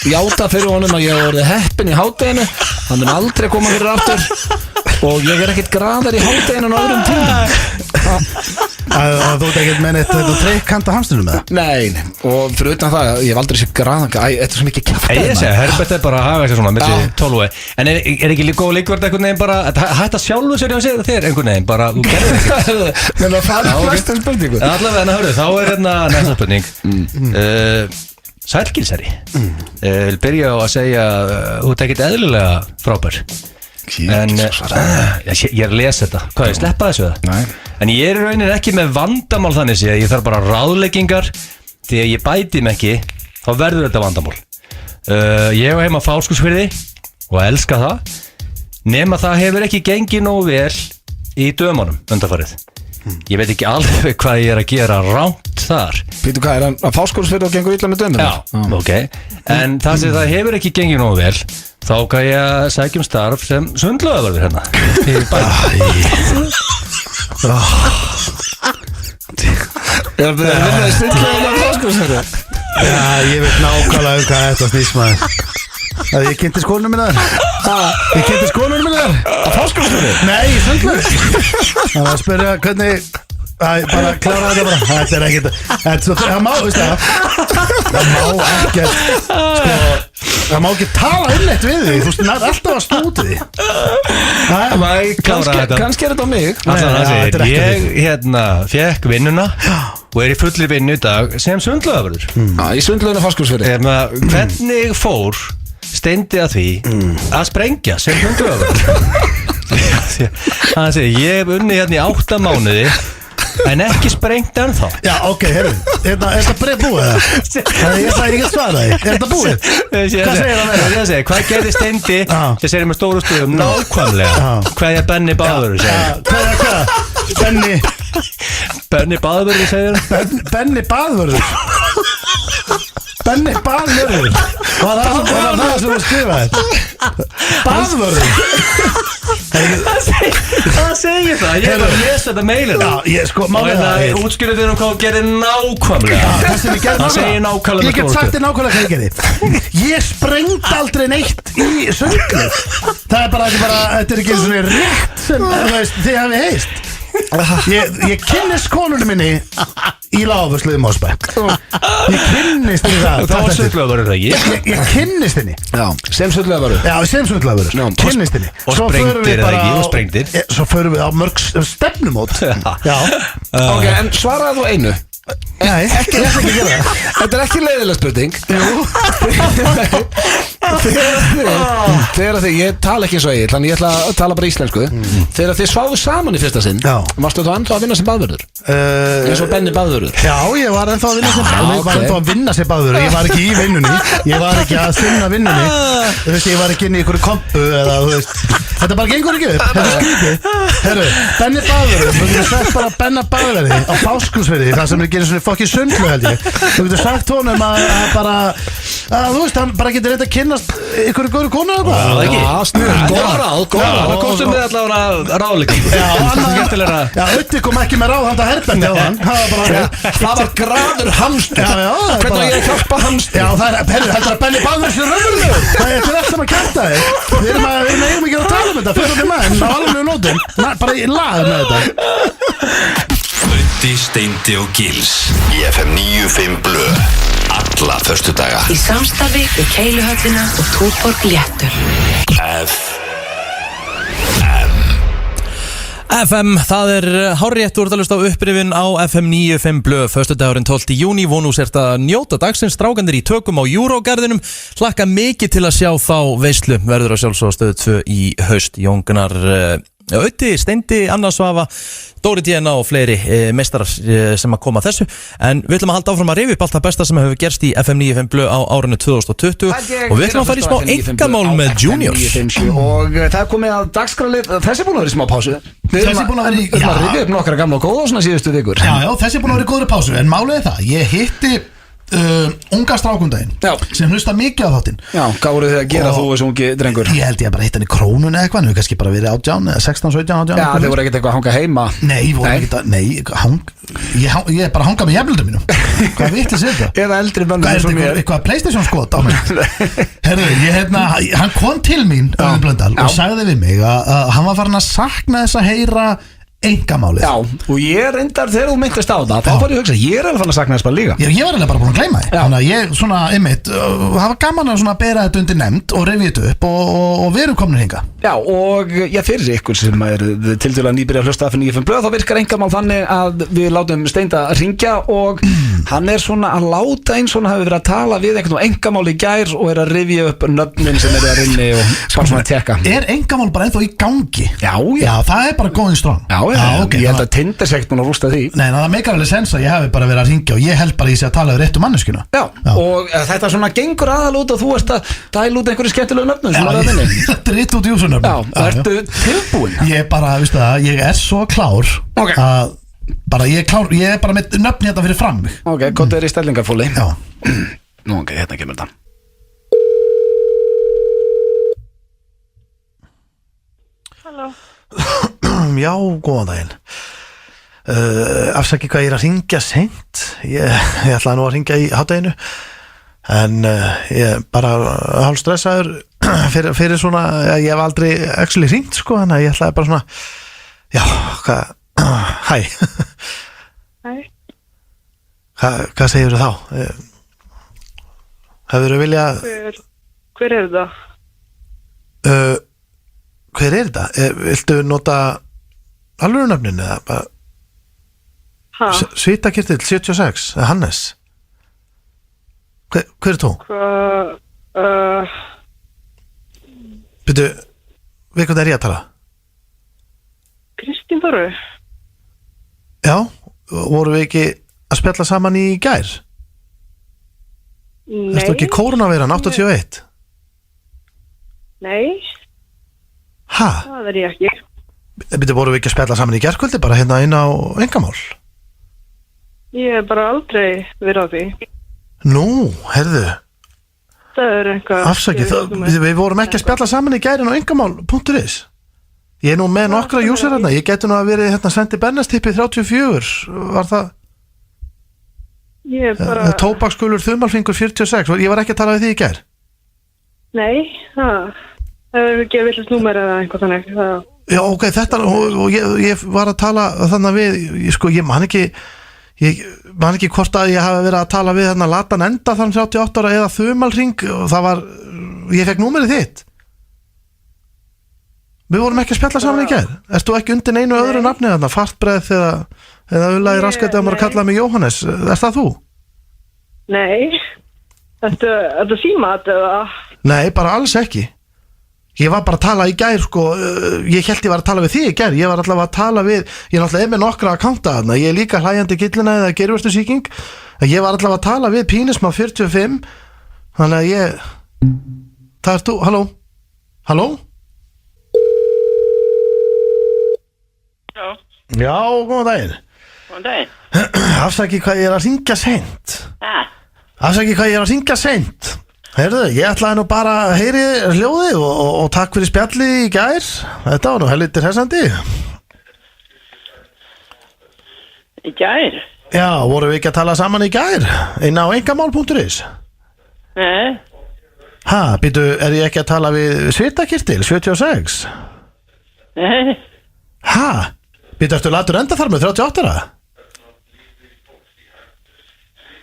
játa fyrir honum að ég hef orðið heppin í hádeginu. Hann mun aldrei koma fyrir aftur og ég er ekkert graðar í hádeginu á öðrum tímum. Þú ert ekkert með þetta treikkanta hamstrinum með það? Nei, og fyrir utan það, ég hef aldrei sér graðan. Þetta er svo mikið kjaftaði. Ég segi, Herbert er bara að haga sér svona milli 12. En er ekki góð líkvörð einhvern veginn bara hætta sjálfu sér hjá sér þér einhvern veginn bara, þú gerðir ekkert. Menn það er flestum spurningu. Allavega, hörðu, þá er hérna næsta spurning. Sælgilsari Vil byrja á að segja Þú ert ekkert eðlilega frábær En ég að lesa þetta Hvað, ég sleppa þessu það? Nei. En ég í rauninni ekki með vandamál þannig að ég þarf bara ráðleggingar Því að ég bæti mig ekki Þá verður þetta vandamál Ég heima á Fáskursfirði Og elska það Nema það hefur ekki gengið nógu vel Í dömunum undanfarið Ég veit ekki alveg hvað ég að gera ránt þar Býtu hvað, hann að Fáskursfirði og gengur illa með dömur? Já, ok En það sem það hefur ekki gengið nógu vel Þá kann ég að sækja starf sem sundlaugavarður hérna Í bænum Er það að vinna í sundlaugavarður á Fáskursfirði? Já, ég veit nákvæmlega hvað þetta snýst maður Það ég kynnti skólanum minna þar Ég kynnti skólanum minna þar Á Fáskursfirði? Nei, í sundlaug Það að spyrja hvernig bara klára þetta bara Þetta er ekkert Það má, veist það má ekkert sko, það má ekki tala eitt við því Þú snart alltaf að snúti því Kannski er þetta á mig Ég fekk vinnuna Og í fullri vinnu í dag sem sundlaugavarður Í sundlauginu Fáskursfirði Hvernig fór Steindi að því að sprengja sem sundlaugavarður Hann segir ég hef unnið hérna í 8 mánuði En ekki sprengt ennþá Já, ok, herru, er þetta breið búið það? Ég sagði ekki svara því Er þetta búið? Hvað segir það verið? Hvað gerði Steindi Ég segir með stóru stöðum nákvæmlega Hvað er Benni Baðvörður? Benni Baðvörður segir Benni Baðvörður Benni Baðvörður Var það sem þú skrifaði? Baðvörður Það segir það Ég hef að lesa þetta meilina Og hérna útskýrðu þér hvað gerði nákvæmlega Það segir nákvæmlega Ég get sagt þér nákvæmlega hvað ég gerði Ég sprengd aldrei neitt í sundlu Það er bara þetta er ekki eins og rétt sem þið hafi heist Ég kynnist konunum minni í Lágafjörðslu í Mosbæ Ég kynnist henni það Það var sundlaugavarður ekki Ég kynnist henni Sem sundlaugavarður Já, sem sundlaugavarður Kynnist henni Og sprengtir eða ekki, og sprengtir Svo förum við á mörg stefnumót Já Ok, en svaraðu þú einu Nei, ekki gera það Þetta er ekki leiðileg spurning Þegar þið, ég tala ekki eins og ég Þannig ég ætla að tala bara íslensku Þegar þið sváðu saman í fyrsta sinn Varstu þú ennþá að vinna sem baðvörður? Eins og Benni Baðvörður? Já, ég var ennþá að vinna sem baðvörður Ég var ekki í vinnunni Ég var ekki að sinna vinnunni Þú veist, ég var ekki inn í einhverju kompu eða, þú veist Þetta bara gengur ekki upp Þetta er skrítið Herru, Benni Baðvörður Þú getur sagt bara Benna Baðvörði á Fáskursfirði Það sem við gerum svona fokkin sundlu held ég Þú getur sagt honum að bara þú veist, hann bara getur eitthvað að kynnast einhverju góru konu eða eitthvað Já, snuð, góða ráð Það kostum við allavega ráðleikum Já, Ötti kom ekki með ráð handa herbergi á hann Það var graður hamstur Hvernig ég hjálpa hamstur Já, það er að Benni Baðvörður sér raunverulegur Það er alltaf að kæfta þig Við erum ekki að tala um þetta fyrir okkur maður á alveg nótum bara í lag með þetta Ötti, Steindi og Gils Í FM 95 Blö Alla föstudaga Í samstarfi við Keiluhöllina og Túborg Léttöl FM, það er hárrétt úr að hlusta á upprifin á FM 95 Blö Föstudagurinn 12. júní, vonu sért að njóta dagsins Strákandir í tökum á Eurogarðinum Hlakka mikið til að sjá þá veislu Verður að sjálfsögða stöðu 2 í haust Jóngunar Ötti, Steindi, Anna Svafa Dóri Díana og fleiri meistarar sem að koma þessu En við ætlum að halda áfram að rifja upp allt það besta sem hefur gerst í FM 95 Blö á árinu 2020 Og við ætlum að fara í smá engamál með Juniors Og það er komið að dagskrálið Þessi er búin að vera í smá pásu Við erum að rifja upp nokkra gamla og góða svona síðustu vikur Já, þessi er búin að vera í góðri pásu En málið er það, ég hitti unga strákundaginn sem hlusta mikið á þáttinn Já, hvað voruð þið að gera þú þessu ungi drengur? Ég held ég bara hitt hann í Krónun eða eitthvað Nú er kannski bara verið 18, 16, 17, 18 Já, þið voru ekkert eitthvað að hanga heima Nei, ég er bara að hanga með jafnöldum mínum Hvað vitið sér það? Eða eldri bönnum eins og mér Eitthvað PlayStation skot á mig Herðu, hann kom til mín Blöndal og sagði við mig að hann var farin að sakna þess að heyra einkamálið. Já, og ég reyndar þegar þú myndist á það, þá var ég að hugsa, ég alveg fann að sakna þess bara líka. Ég var alveg bara búin að gleyma því. Þannig að ég svona, einmitt, hafa gaman að svona bera þetta undir nefnd og rifja þetta upp og við erum komin hinga. Já, og fyrir ykkur sem er til dæla nýbyrja að hlusta af 95 blöð, þá virkar engamál þannig að við látum Steinda ringja og hann er svona að láta eins og hann hafi verið að tala við einhvern engamál í gær og er að rifja upp nöfnin sem eru að rinni og bara svona að tekka. Er engamál bara ennþá í gangi? Já, það er bara going strong. Okay, ég held að Tinder sé ekkert núna að rústa því. Nei, það meikar alveg sens að ég hef bara verið að ringja og ég held bara að ég sé að tala við réttu manneskuna. Já, og þetta svona gengur aðalút og þú ert að dæla út einhverju skemmtilegu nöfnum sem er að vinni. Dritt út í úsunöfnum. Já, ertu tilbúin? Ég bara, veistu það, ég er svo klár að bara ég er bara með nöfn hérna fyrir fram mig. Ok, gott er í stellingarfóli. Já. Nú, ok, hérna kemur þetta. Halló. Já, góðan daginn. Afsaki hvað ég er að ringja seint. Ég ætlaði nú að ringja í hádeginu en ég bara hálf stressaður fyrir svona, ég hef aldrei actually ringt sko, þannig að ég ætlaði bara svona já, hvað hæ hvað segir þú þá? Hefur þú vilja Hver er það? Hver er þetta? Viltu nota alvörunöfnin eða bara Svítakirtill 76 eða Hannes? Hver er þú? Byrju, við hvernig er ég að tala? Kristín Þóru. Já, voru við ekki að spjalla saman í gær? Nei. Erstu ekki kórónuveiran 81? Nei. Ha? Það er ég ekki. Byrju, voru við ekki að spjalla saman í gærkvöldi bara hérna inn á engamál? Ég hef bara aldrei verið á því. Nú, heyrðu. Það er eitthvað. Afsakið, við vorum ekki að spjalla saman í gærin á engamál.is. Ég er nú með nokkra user hérna. Ég geti nú að verið hérna sendi Bernastippi 34. Var það? Ég er bara. Tóbaksgulur þumalfingur 46. Ég var ekki að tala við því í gær. Nei, það er ekki að villast númer eða eitthvað þannig. Já, ok, þetta og ég var að tala þannig við, sko, ég man ekki hvort að ég hafi verið að tala við hérna Latan Enda þann 38 ára eða þumalring og það var, ég fekk númerið þitt. Við vorum ekki að spjalla saman í gær. Erst þú ekki undir neinu öðru nafni þarna, Fartbreið eða Ullaði Raskætti að maður kallaði mig Jóhannes? Er það þú? Nei. Þetta símat eða? Nei, bara alls ekki. Ég var bara að tala í gær sko, ég held ég var að tala við þig í gær, ég var allavega að tala við, ég náttúrulega er með nokkra akkánta þarna, ég er líka hlæjandi gillina eða gerverstu sýking, ég var allavega að tala við Pínismá 45, þannig að ég, það er þú, halló? Já, góðan daginn. Góðan daginn. Afsaki hvað ég er að ringja seint. Heyrðu, ég ætlaði nú bara að heyri hljóði og takk fyrir spjalli í gær. Þetta var nú helviti hressandi. Í gær? Já, vorum við ekki að tala saman í gær? Inn á engamál.is? Nei. Ha, býtu, er ég ekki að tala við Svítakirtil, 76? Nei. Ha, býtu, ertu latur enda þar með 38 ára?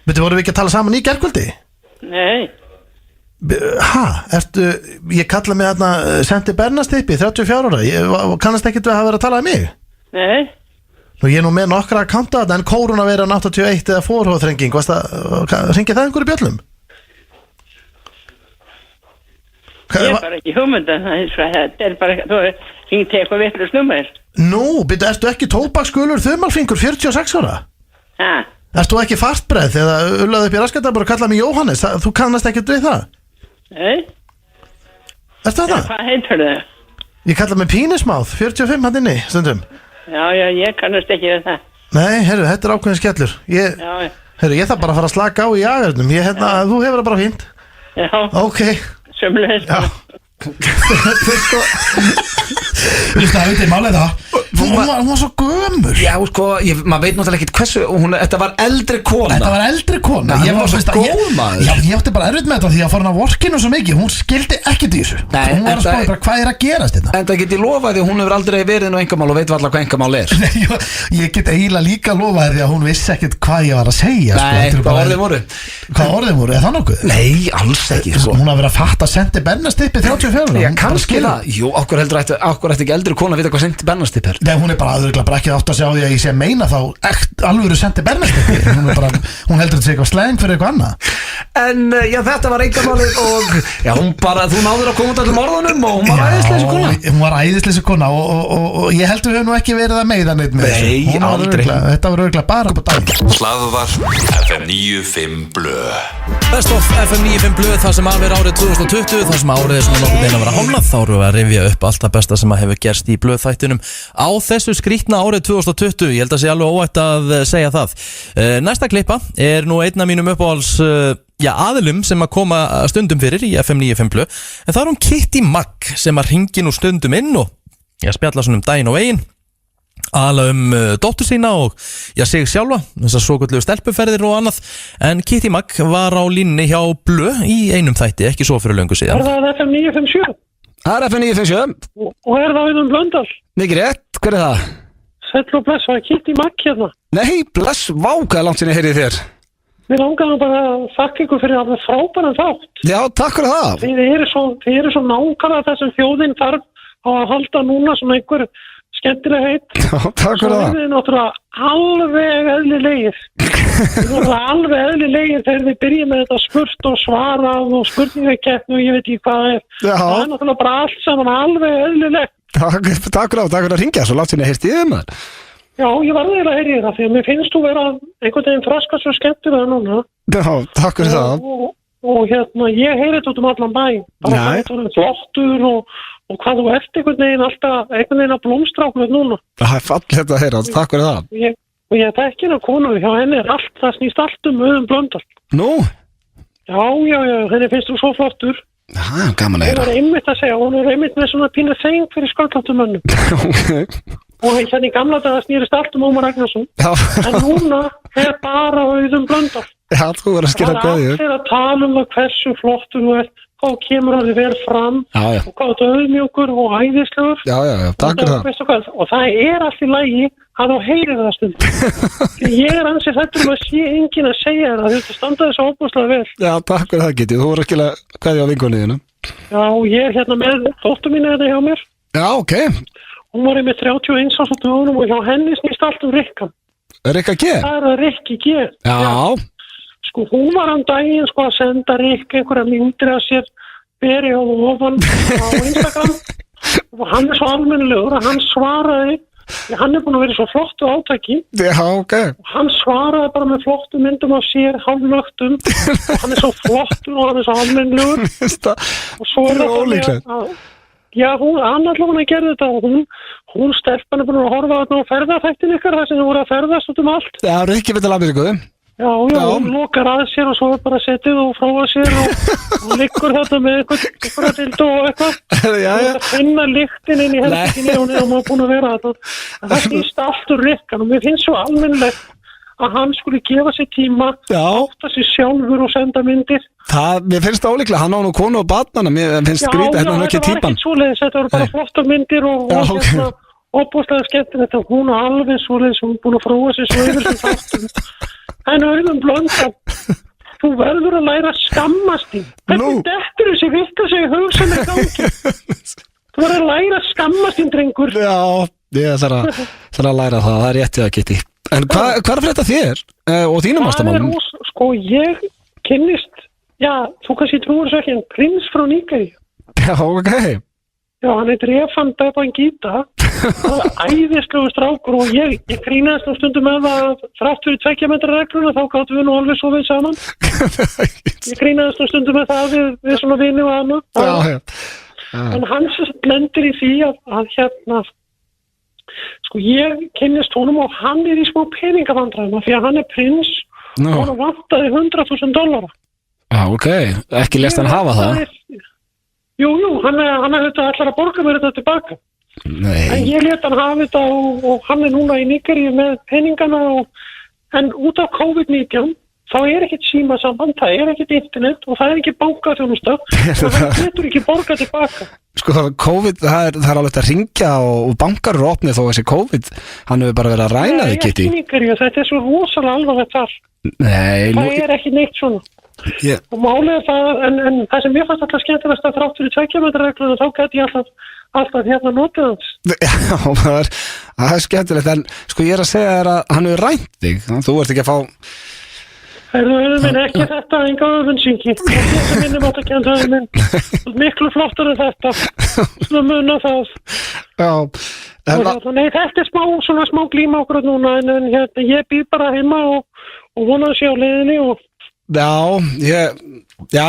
Býtu, vorum við ekki að tala saman í gærkvöldi? Nei. Ha, ég kalla mig þarna sendi Bernastippi 34 ára, kannast ekki að hafa verið að tala um mig? Nei. Nú ég er nú með nokkra að kanta þetta en kórónuveiran 81 eða forhóðþrenging, ringi það einhverju bjöllum? Ég er bara ekki hugmyndan, það er bara, þú ringti eitthvað vitlaust númer. Nú, byrju, ertu ekki tóbaksgulur þumalfingur 46 ára? Ha? Ertu ekki Fartbreið eða Ullaði upp í Raskætti að bara kalla mig Jóhannes, þú kannast ekki við það? Nei. Ertu þetta? Hvað heitir það? Ég kalla mig Pínismáð 45 hann inni, stundum. Já, ég kannast ekki við það. Nei, heyrðu, þetta er ákveðin skellur. Heyrðu, ég þarf bara að fara að slaka á í jagernum. Þú hefur það bara fínt. Já. Ok. Sömulegis. Já. Það veit ég málega það. Hún var svo gömur. Já, sko, maður veit náttúrulega ekkert hversu þetta var eldri kona. Ég var svo góð maður. Já, ég átti bara erfitt með þetta því að fór hann á vorkinu svo mikið. Hún skildi ekkert í þessu. Hún var að spáða bara hvað að gerast þetta. En það get ég lofa því að hún hefur aldrei verið nú einkamál og veit varla hvað einkamál Ég get eiginlega líka lofa því að hún vissi ekkert hvað ég var að segja. Nei, hvað orðin voru? Er það nokkuð? Nei, alls ekki. Hún hafði verið að fatta Senti Bernastippi 34. Já, kannski það. Jú, okkur ætti ekki eldri kona að vita hvað Senti Bernastippi er. Nei, hún er bara ekki átt að sjá því að ég sé að meina þá alvöru Senti Bernastippi. Hún heldur þetta sé eitthvað slæng fyrir eitthvað annað. En já, þetta var einkamálið og já, þú náður að koma út allum orðunum og hún var æðislega kona. Hún var æðislega kona og ég heldur við nú ekki verið að meiða neitt með þessu. Nei, aldrei. Þetta var örugglega bara på dag. Hlaðvarp FM 95 Blö. Best of FM 95 Blö, það sem árið 2020, það sem árið er svona nokkuð beina að vera hálnað. Þá erum við að rifja upp allt það besta sem hefur gerst í Blöðþættinum á þessu skrítna árið 2020. Ég held að sé alveg óætt að segja það. Næsta klippa er nú einn af mínum uppáhalds aðilum sem að koma stundum fyrir í FM 95 Blö. En það er hún Kitty Mag sem að ringi nú stundum inn og spjalla svona daginn og veginn, aðalega dóttur sína og sig sjálfa, þessar svokölluðu stelpuferðir og annað. En Kitty Mag var á línni hjá Blö í einum þætti, ekki svo fyrir löngu síðan. Er það FM 957? Það er FM 957. Og er það Auðun Blöndal? Mikið rétt, hver er það? Sæll og bless, það er Kitty Mag hérna. Nei, bless, vá, hvað er langt sinni heyrið þér? Mér langaði bara að þakka ykkur fyrir alveg frábæran þátt. Já, takk fyrir það. Þið eru svo nákvæmlega þessum þjóðin þarf á að halda núna svona einhver skemmtileg heit. Já, takk fyrir það. Svo er náttúrulega alveg eðlilegir. Alveg eðlilegir þegar við byrjum með þetta spurt og svarað og spurningakeppni og ég veit ekki hvað það er. Já. Það er náttúrulega bara allt saman alveg eðlilegt. Takk fyrir að ringja, svo látt sinni heyrst í þið maður. Já, ég var eiginlega að heyra í það því að mér finnst þú vera einhvern veginn þroskast svo skemmtilega núna. Já, takk fyrir það. Og ég heyri þetta út allan bæ. Bara hvað þú ert flottur og hvað þú ert einhvern veginn alltaf að blómstra okkur núna. Það er fallegt að heyra, takk fyrir það. Og ég þekki hérna konu, hjá henni er allt, það snýst allt Auðun Blöndal. Nú? Já, henni finnst þú svo flottur. Já, gaman að heyra. Hún er einmitt að segja, hún er einmitt með svona pínu þeng fyrir sköldláttum mönnum. Og hérna í gamla daga snýrist allt Ómar Ragnarsson. Já. En núna er bara Auðun Blöndal. Já, þú verður að skilja góðið. Það er allir að tala það hversu flottur þú ert, hvað kemur að þið vel fram og hvað þú auðmjúkur og æðislegur. Já, takk fyrir það. Og það er allt í lagi að þú heyrir það stund. Ég er ansið þetta að sé enginn að segja það, þú standa þessu óbúslega vel. Já, takk fyrir það Kitty, þú verður að skilja hvað á vinkonniðina. Já, ég er hérna með dóttur mín þetta hjá mér. Já, ok. Hún var með 31 árs á dögunum og hjá henni snýst allt Rikka. Rikka G? Það er Rikki G. Já. Sko, hún var daginn að senda Rikki einhverja myndir af sér beri á ofan á Instagram og hann er svo almennilegur að hann svaraði, hann er búin að vera svo flottu átaki. Já, ok. Hann svaraði bara með flottu myndum af sér, hálflögtum og hann er svo flottur og hann er svo almennilegur. Og svo er það ólíklegt. Já, hann allavega gerði þetta og hún stelpan er búin að horfa á ferðarþættin ykkar þar sem þið voru að ferðast út alt. Já, Rikki veit að Ameríku. Já, hún lokar að sér og svo er bara setið og fróða sér og liggur þetta með einhverja dildu og eitthvað. Já. Það finna lyktin inn í helsinni og hún er búin að vera þetta. Það snýst allt Rikkan og mér finnst svo almennilegt að hann skulle gefa sér tíma, átta sér sjálfur og senda myndir. Mér finnst það ólíklega, hann á nú konu og barnana, mér finnst skrítið, hérna hann ekki típan. Já, þetta var ekki svoleiðis, þetta voru bara flottar myndir og hérna óbúslega skemmtilegt þetta, hún er alveg svoleiðis, hún er búin að fróa sér svo yfir sem þáttum. En Auðun Blöndal, þú verður að læra að skammast þín. Hvernig dettur þessi vitt að segja hugsa með gangi? Þú verður að læra að skammast þín, drengur. Já, ég þarf að læra það er réttið að Kitty. En hvað er fyrir þetta þér og þínum ástamálum? Sko, ég kynnist, já, þú kannski trúir svo ekki, en prins frá Nígeríu. Já, ok. Já, hann heitir Efan Babangida, æðislegu strákur og ég grínaðist stundum með það þrátt fyrir 2 metra regluna, þá gáttum við nú alveg svo við saman. Ég grínaðist stundum með það við svona vini og annað. En hann lendir í því að hérna, sko ég kynnist honum og hann er í smá peningavandræðum því að hann er prins og hann vantaði $100,000. Já, ok, ekki lest hann hafa það. Jú, hann þetta ætlar að borga mér þetta tilbaka. Nei. En ég let hann hafa þetta og hann núna í Nígeríu með peningana en út af COVID-19 þá ekkert símasamband, það ekkert internet og það ekki bankaþjónusta og hann getur ekki borgað tilbaka. Sko COVID, það er alveg að ringja og bankar eru opnið þó þessi COVID, hann hefur bara verið að ræna þig, Kitty. Nei, ekki Nígeríu, þetta svo rosalega alvarlegt þar. Nei, það ekki neitt svona. Yeah. Og málið það, en það sem mér fannst alltaf skemmtilegast að þrátt fyrir 2 metra regluna þá gæti ég alltaf hérna notið hans. Já, það skemmtilegt, en sko ég að segja þér að hann hefur rænt þig, þú ert ekki að fá... Höfðu minn, ekki þetta, enga öfunnsynki. Þetta minnum átt að kjönda höfðu minn. Miklu flottar en þetta. Svona muna það. Já. Nei, þetta svona smá glíma okkur núna, en hérna, ég býð bara heima og vona að sé á leiðinni og... Já,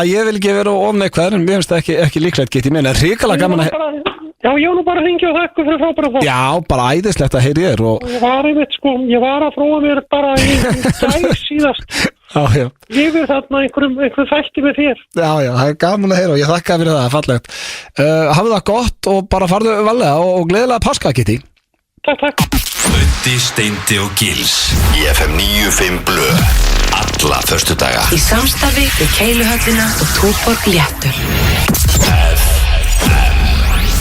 ég vil ekki vera ofneikvæður, en mér finnst það ekki líklegt, Kitty, mér er hrikalega gaman að... Já, ég nú bara hringi og þakku fyrir frábæra fólk. Já, bara æðislegt að heyri þér og... Ég var að prófa mér bara í gæs síðast. Já. Yfir þarna einhver þætti með þér. Já, það er gaman að heyra og ég þakka fyrir það, fallegt. Hafið það gott og bara farðu varlega og gleðilega páska, Kitty. Takk. Öddi, Steindi og Gils í FM 95 Blö. Alla föstudaga. Í samstarfi við Keiluhöllina og Túborg Léttur.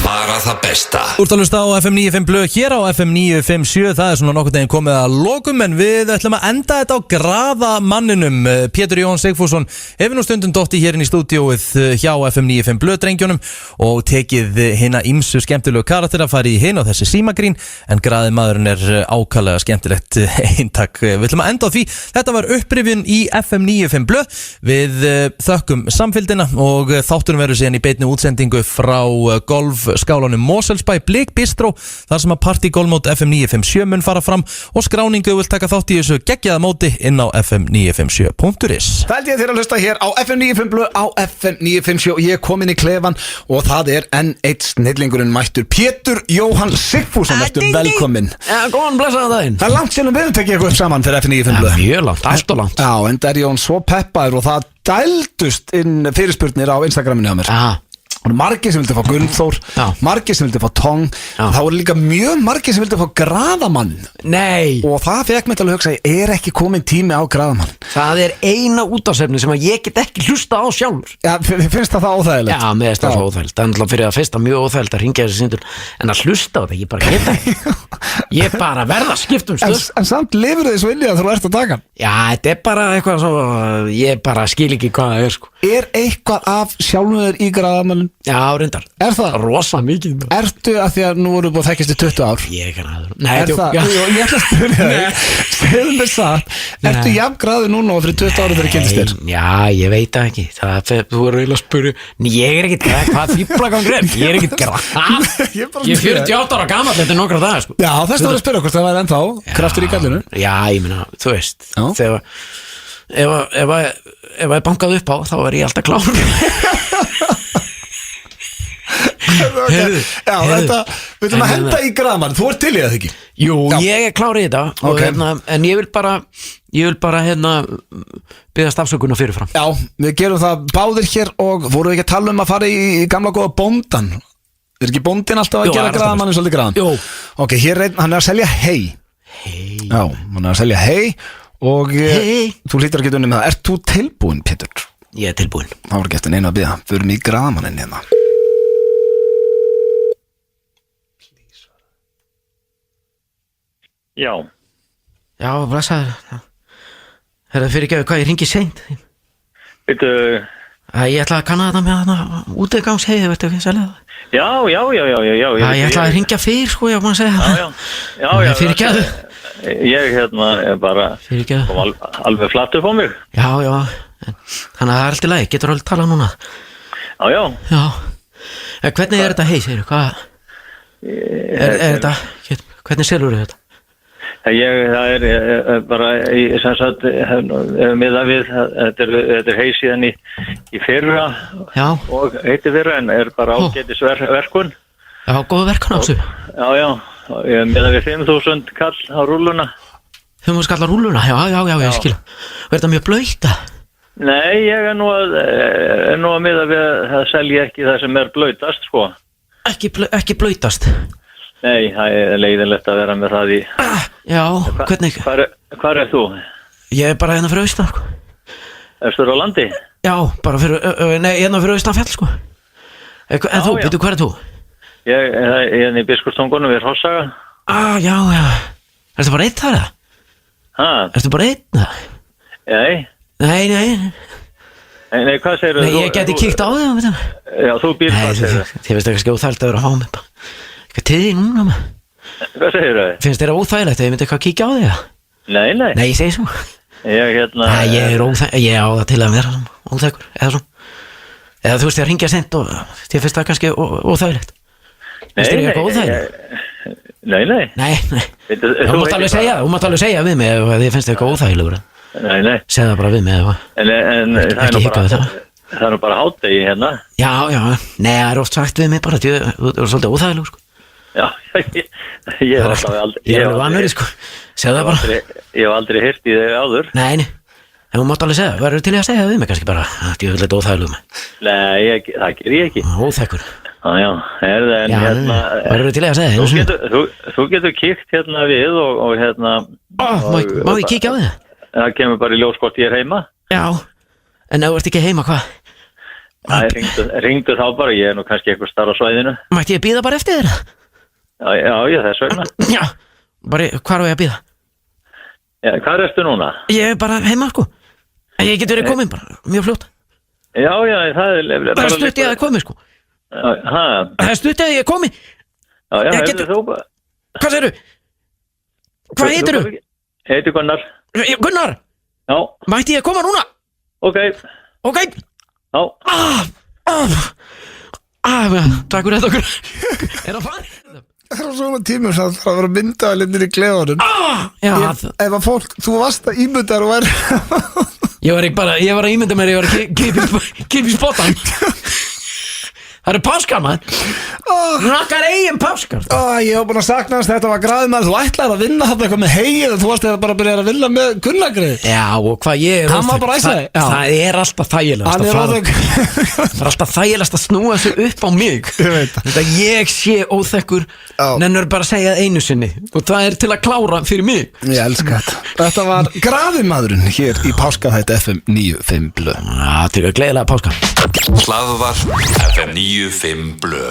Bara það besta. Úrtalusta á FM 95 Blö hér á FM 957. Það er svona nokkur deginn komið að lokum, en við ætlum að enda þetta á graðamanninum. Pétur Jón Sigfússon hefur nú stundum dotti hér inn í stúdíóið hjá FM 95 Blö drengjónum og tekið hina ýmsu skemmtilegu karaktera, farið í hin og þessi símagrín, en graðimaðurinn er ákaflega skemmtilegt eintak. Við ætlum að enda á því. Þetta var upprifjun í FM 95 Blö. Við þökkum samfylgdina og þátturum verður síðan í beinni útsendingu frá golfskálanum Moselsbæ Blik Bistró, þar sem að partygolfmót FM 957 mun fara fram og skráningu vil taka þátt í þessu geggjaða móti inn á fm957.is. Það held ég þér að hlusta hér á FM 95 Blö á FM 957 og ég kom inn í klefan og það er enn eitt snillingurinn mættur, Pétur Jóhann Sigfússon. Ertu velkominn. Já, góðan blessaðan daginn. Það er langt síðan við tekið eitthvað upp saman fyrir FM 95 Blö. Mjög langt, allt og langt. Já, en það er Jón svo peppaður og það dældust inn fyrirspurnir á Instagraminu á mér. Aha. Og margir sem vildi fá Gunnþór, margir sem vildi fá Tong, það voru líka mjög margir sem vildi fá Graðamann. Nei. Og það fekk mig til að hugsa, er ekki komin tími á Graðamann? Það er eina útvarpsefni sem ég get ekki hlusta á sjálfur. Já, finnst það óþægilegt? Já, mér finnst það svo óþægilegt. Það er náttúrulega fyrir að fyrsta mjög óþægilegt að ringja þessi síndur, en að hlusta á þetta, ég bara geta ekki. Ég bara verða að skipta stöð. En samt lifur þið svo vilja að þú ert að taka? Já, þetta er bara eitthvað svo, ég bara skil ekki hvað það er, sko. Er eitthvað af sjálfur í Graðamannum? Já, reyndar. Er það? Rosa mikið. Ertu að því að nú voru búið að þekkjast í 20 ár? Ég kann að það. Nei, er það? Ég ætla að spyrja þig. Segðu mér satt. Ertu jafn graður núna og fyrir 20 ára þegar kynntist þér? Já, ég veit það ekki. Þú voru eiginlega að spyrja. Ég er ekkert grað. Hvað fíblagangur er? Ég er ekkert grað. Ég er 48 ára gamall eftir nokkra daga, sko. Já, þess að vera að spyrja hvort það væri ennþá kraftur í gallinu. Já, ég meina, þú veist, þegar ef ég bankaði upp á, þá er ég alltaf klár. Já, þetta, við ætlum að henda í Graðamann. Þú ert til í það ekki? Jú, ég er klár í þetta og, en ég vil bara biðast afsökunar fyrirfram. Já, við gerum það báðir hér og vorum við ekki að tala um að fara í gamla góða bóndan? Er ekki bóndin alltaf að gera Graðamann svolítið graðan? Jú. Ok, hér hann er að selja hei. Já, hann er að selja hei og þú hlýtur að geta unni með það. Ert þú tilbúin, Pétur? Ég er tilbúin. Það var gett en einu að biða. Förum í Graðamannin hérna. Já. Já, blessaður. Herra, fyrirgefðu hvað ég ringi seint. Veitu... Ég ætla að kanna þetta með þarna útgangsheiði, veitu ekki, selja það. Já. Ég ætla að ringja fyrr, sko, ég á maður að segja það. Já. Fyrirgefðu. Ég er bara... Fyrirgefðu. Alveg flatt upp á mig. Já. Þannig að það er allt í lagi, getur alveg talað núna. Já. Hvernig er þetta hei, segir þú, hvað? Er þetta, hvernig selur þetta? Það er bara sem sagt miðað við þetta er hei síðan í fyrra og heiti fyrra en er bara ágætis verkun. Já, góð verkun á þessu. Já, miðað við 5.000 kall á rúlluna. 5.000 kall á rúlluna, já, ég skil. Og er þetta mjög blauta? Nei, ég er nú að miða við að selja ekki það sem er blöytast, sko. Ekki blöytast? Nei, það er leiðinlegt að vera með það í... Já, hvernig? Hvar er þú? Ég er bara hérna fyrir austan, sko. Erstu á landi? Já, bara fyrir, hérna fyrir austan fjall, sko. En þú, veitu, hver er þú? Ég er hérna í Biskupstungunu við Hrossaga. Já. Ertu bara einn þar, eða? Hæ? Ertu bara einn, eða? Nei, hvað segir þú? Nei, ég geti kíkt á þig, veit það. Já, þú býr hvað segir þú? Þið finnst ekki óþægilegt að vera að hafa mig bara. Eitthvað til því núna, maður. Hvað segir þú? Finnst þér óþægilegt að ég myndi eitthvað að kíkja á þig, eða? Nei. Nei, ég segi svo. Ég er óþægilegt, ég á það til að vera óþægur, eða svo. Eða þú veist, ég ringja sent og þið finnst það kannski óþægilegt. Finnst þér eitthvað óþægilegt? Nei. Þú mátt alveg segja við mig ef þið finnst eitthvað óþægilegur. Nei. Segð það bara við mig En það er nú bara hádegi hérna. Já. Nei, það er oft sagt við mig bara þú er svolítið óþægilegur, sko. Já, ég er alltaf aldrei. Ég er alveg vanverið, sko. Segð það bara. Ég hef aldrei heyrt í þig áður. Nei. En þú mátt alveg segja, verður til í að segja við mig kannski bara að ég vil eitthvað óþægilegum. Nei, það ger ég ekki. Óþægur. Já, en hérna... Verður til í að segja. Þú getur kíkt hérna við og hérna... Má ég kíkja á þig? Það kemur bara í ljós hvort ég er heima. Já, en ef þú ert ekki heima, hvað? Ringdu þá bara, ég er nú kannski eitthvað starf á svæðinu. Mætti ég bíða bara eftir þér? Já, þess vegna. Já, bara hvar á ég að bíða? Hvar ertu núna? Ég er bara heima, sko. Ég get verið komin bara, mjög fljótt. Já, það er... Það er stutt ég að komi, sko. Það er stutt að ég komi. Já, heitir þú bara... Hvað segirðu? Hvað heitir þú? Heiti Gunnar. Gunnar? Já. Mætti ég koma núna? Ok. Já. Takk fyrir þetta okkur. Er það farið? Það er svona tímur sem það þarf að vera myndaðalindir í klefanum. Ef að fólk, þú varst að ímynda og væri... Ég var að ímynda mér, ég var að kipa í spottan. Það eru páskar, maður. Nakkar eigin páskar. Ég hef búin að sakna hans, þetta var graðið maður. Þú ætlaði að vinna þarna eitthvað með hegið en þú varst bara að byrja að vinna með Gunnargrið. Já, og hvað ég er... Hann var bara æsaði. Það er alltaf þægilegast það er alltaf þægilegast að snúa sig upp á mig. Þetta ég sé óþekkur, nennur bara að segja einu sinni. Og það er til að klára fyrir mig. Ég elska þetta. Þetta var graðið maðurinn hér í páskaþætti FM 95 Blö. Til að gleðilega páska. Hlaðvarp FM 95 Blö.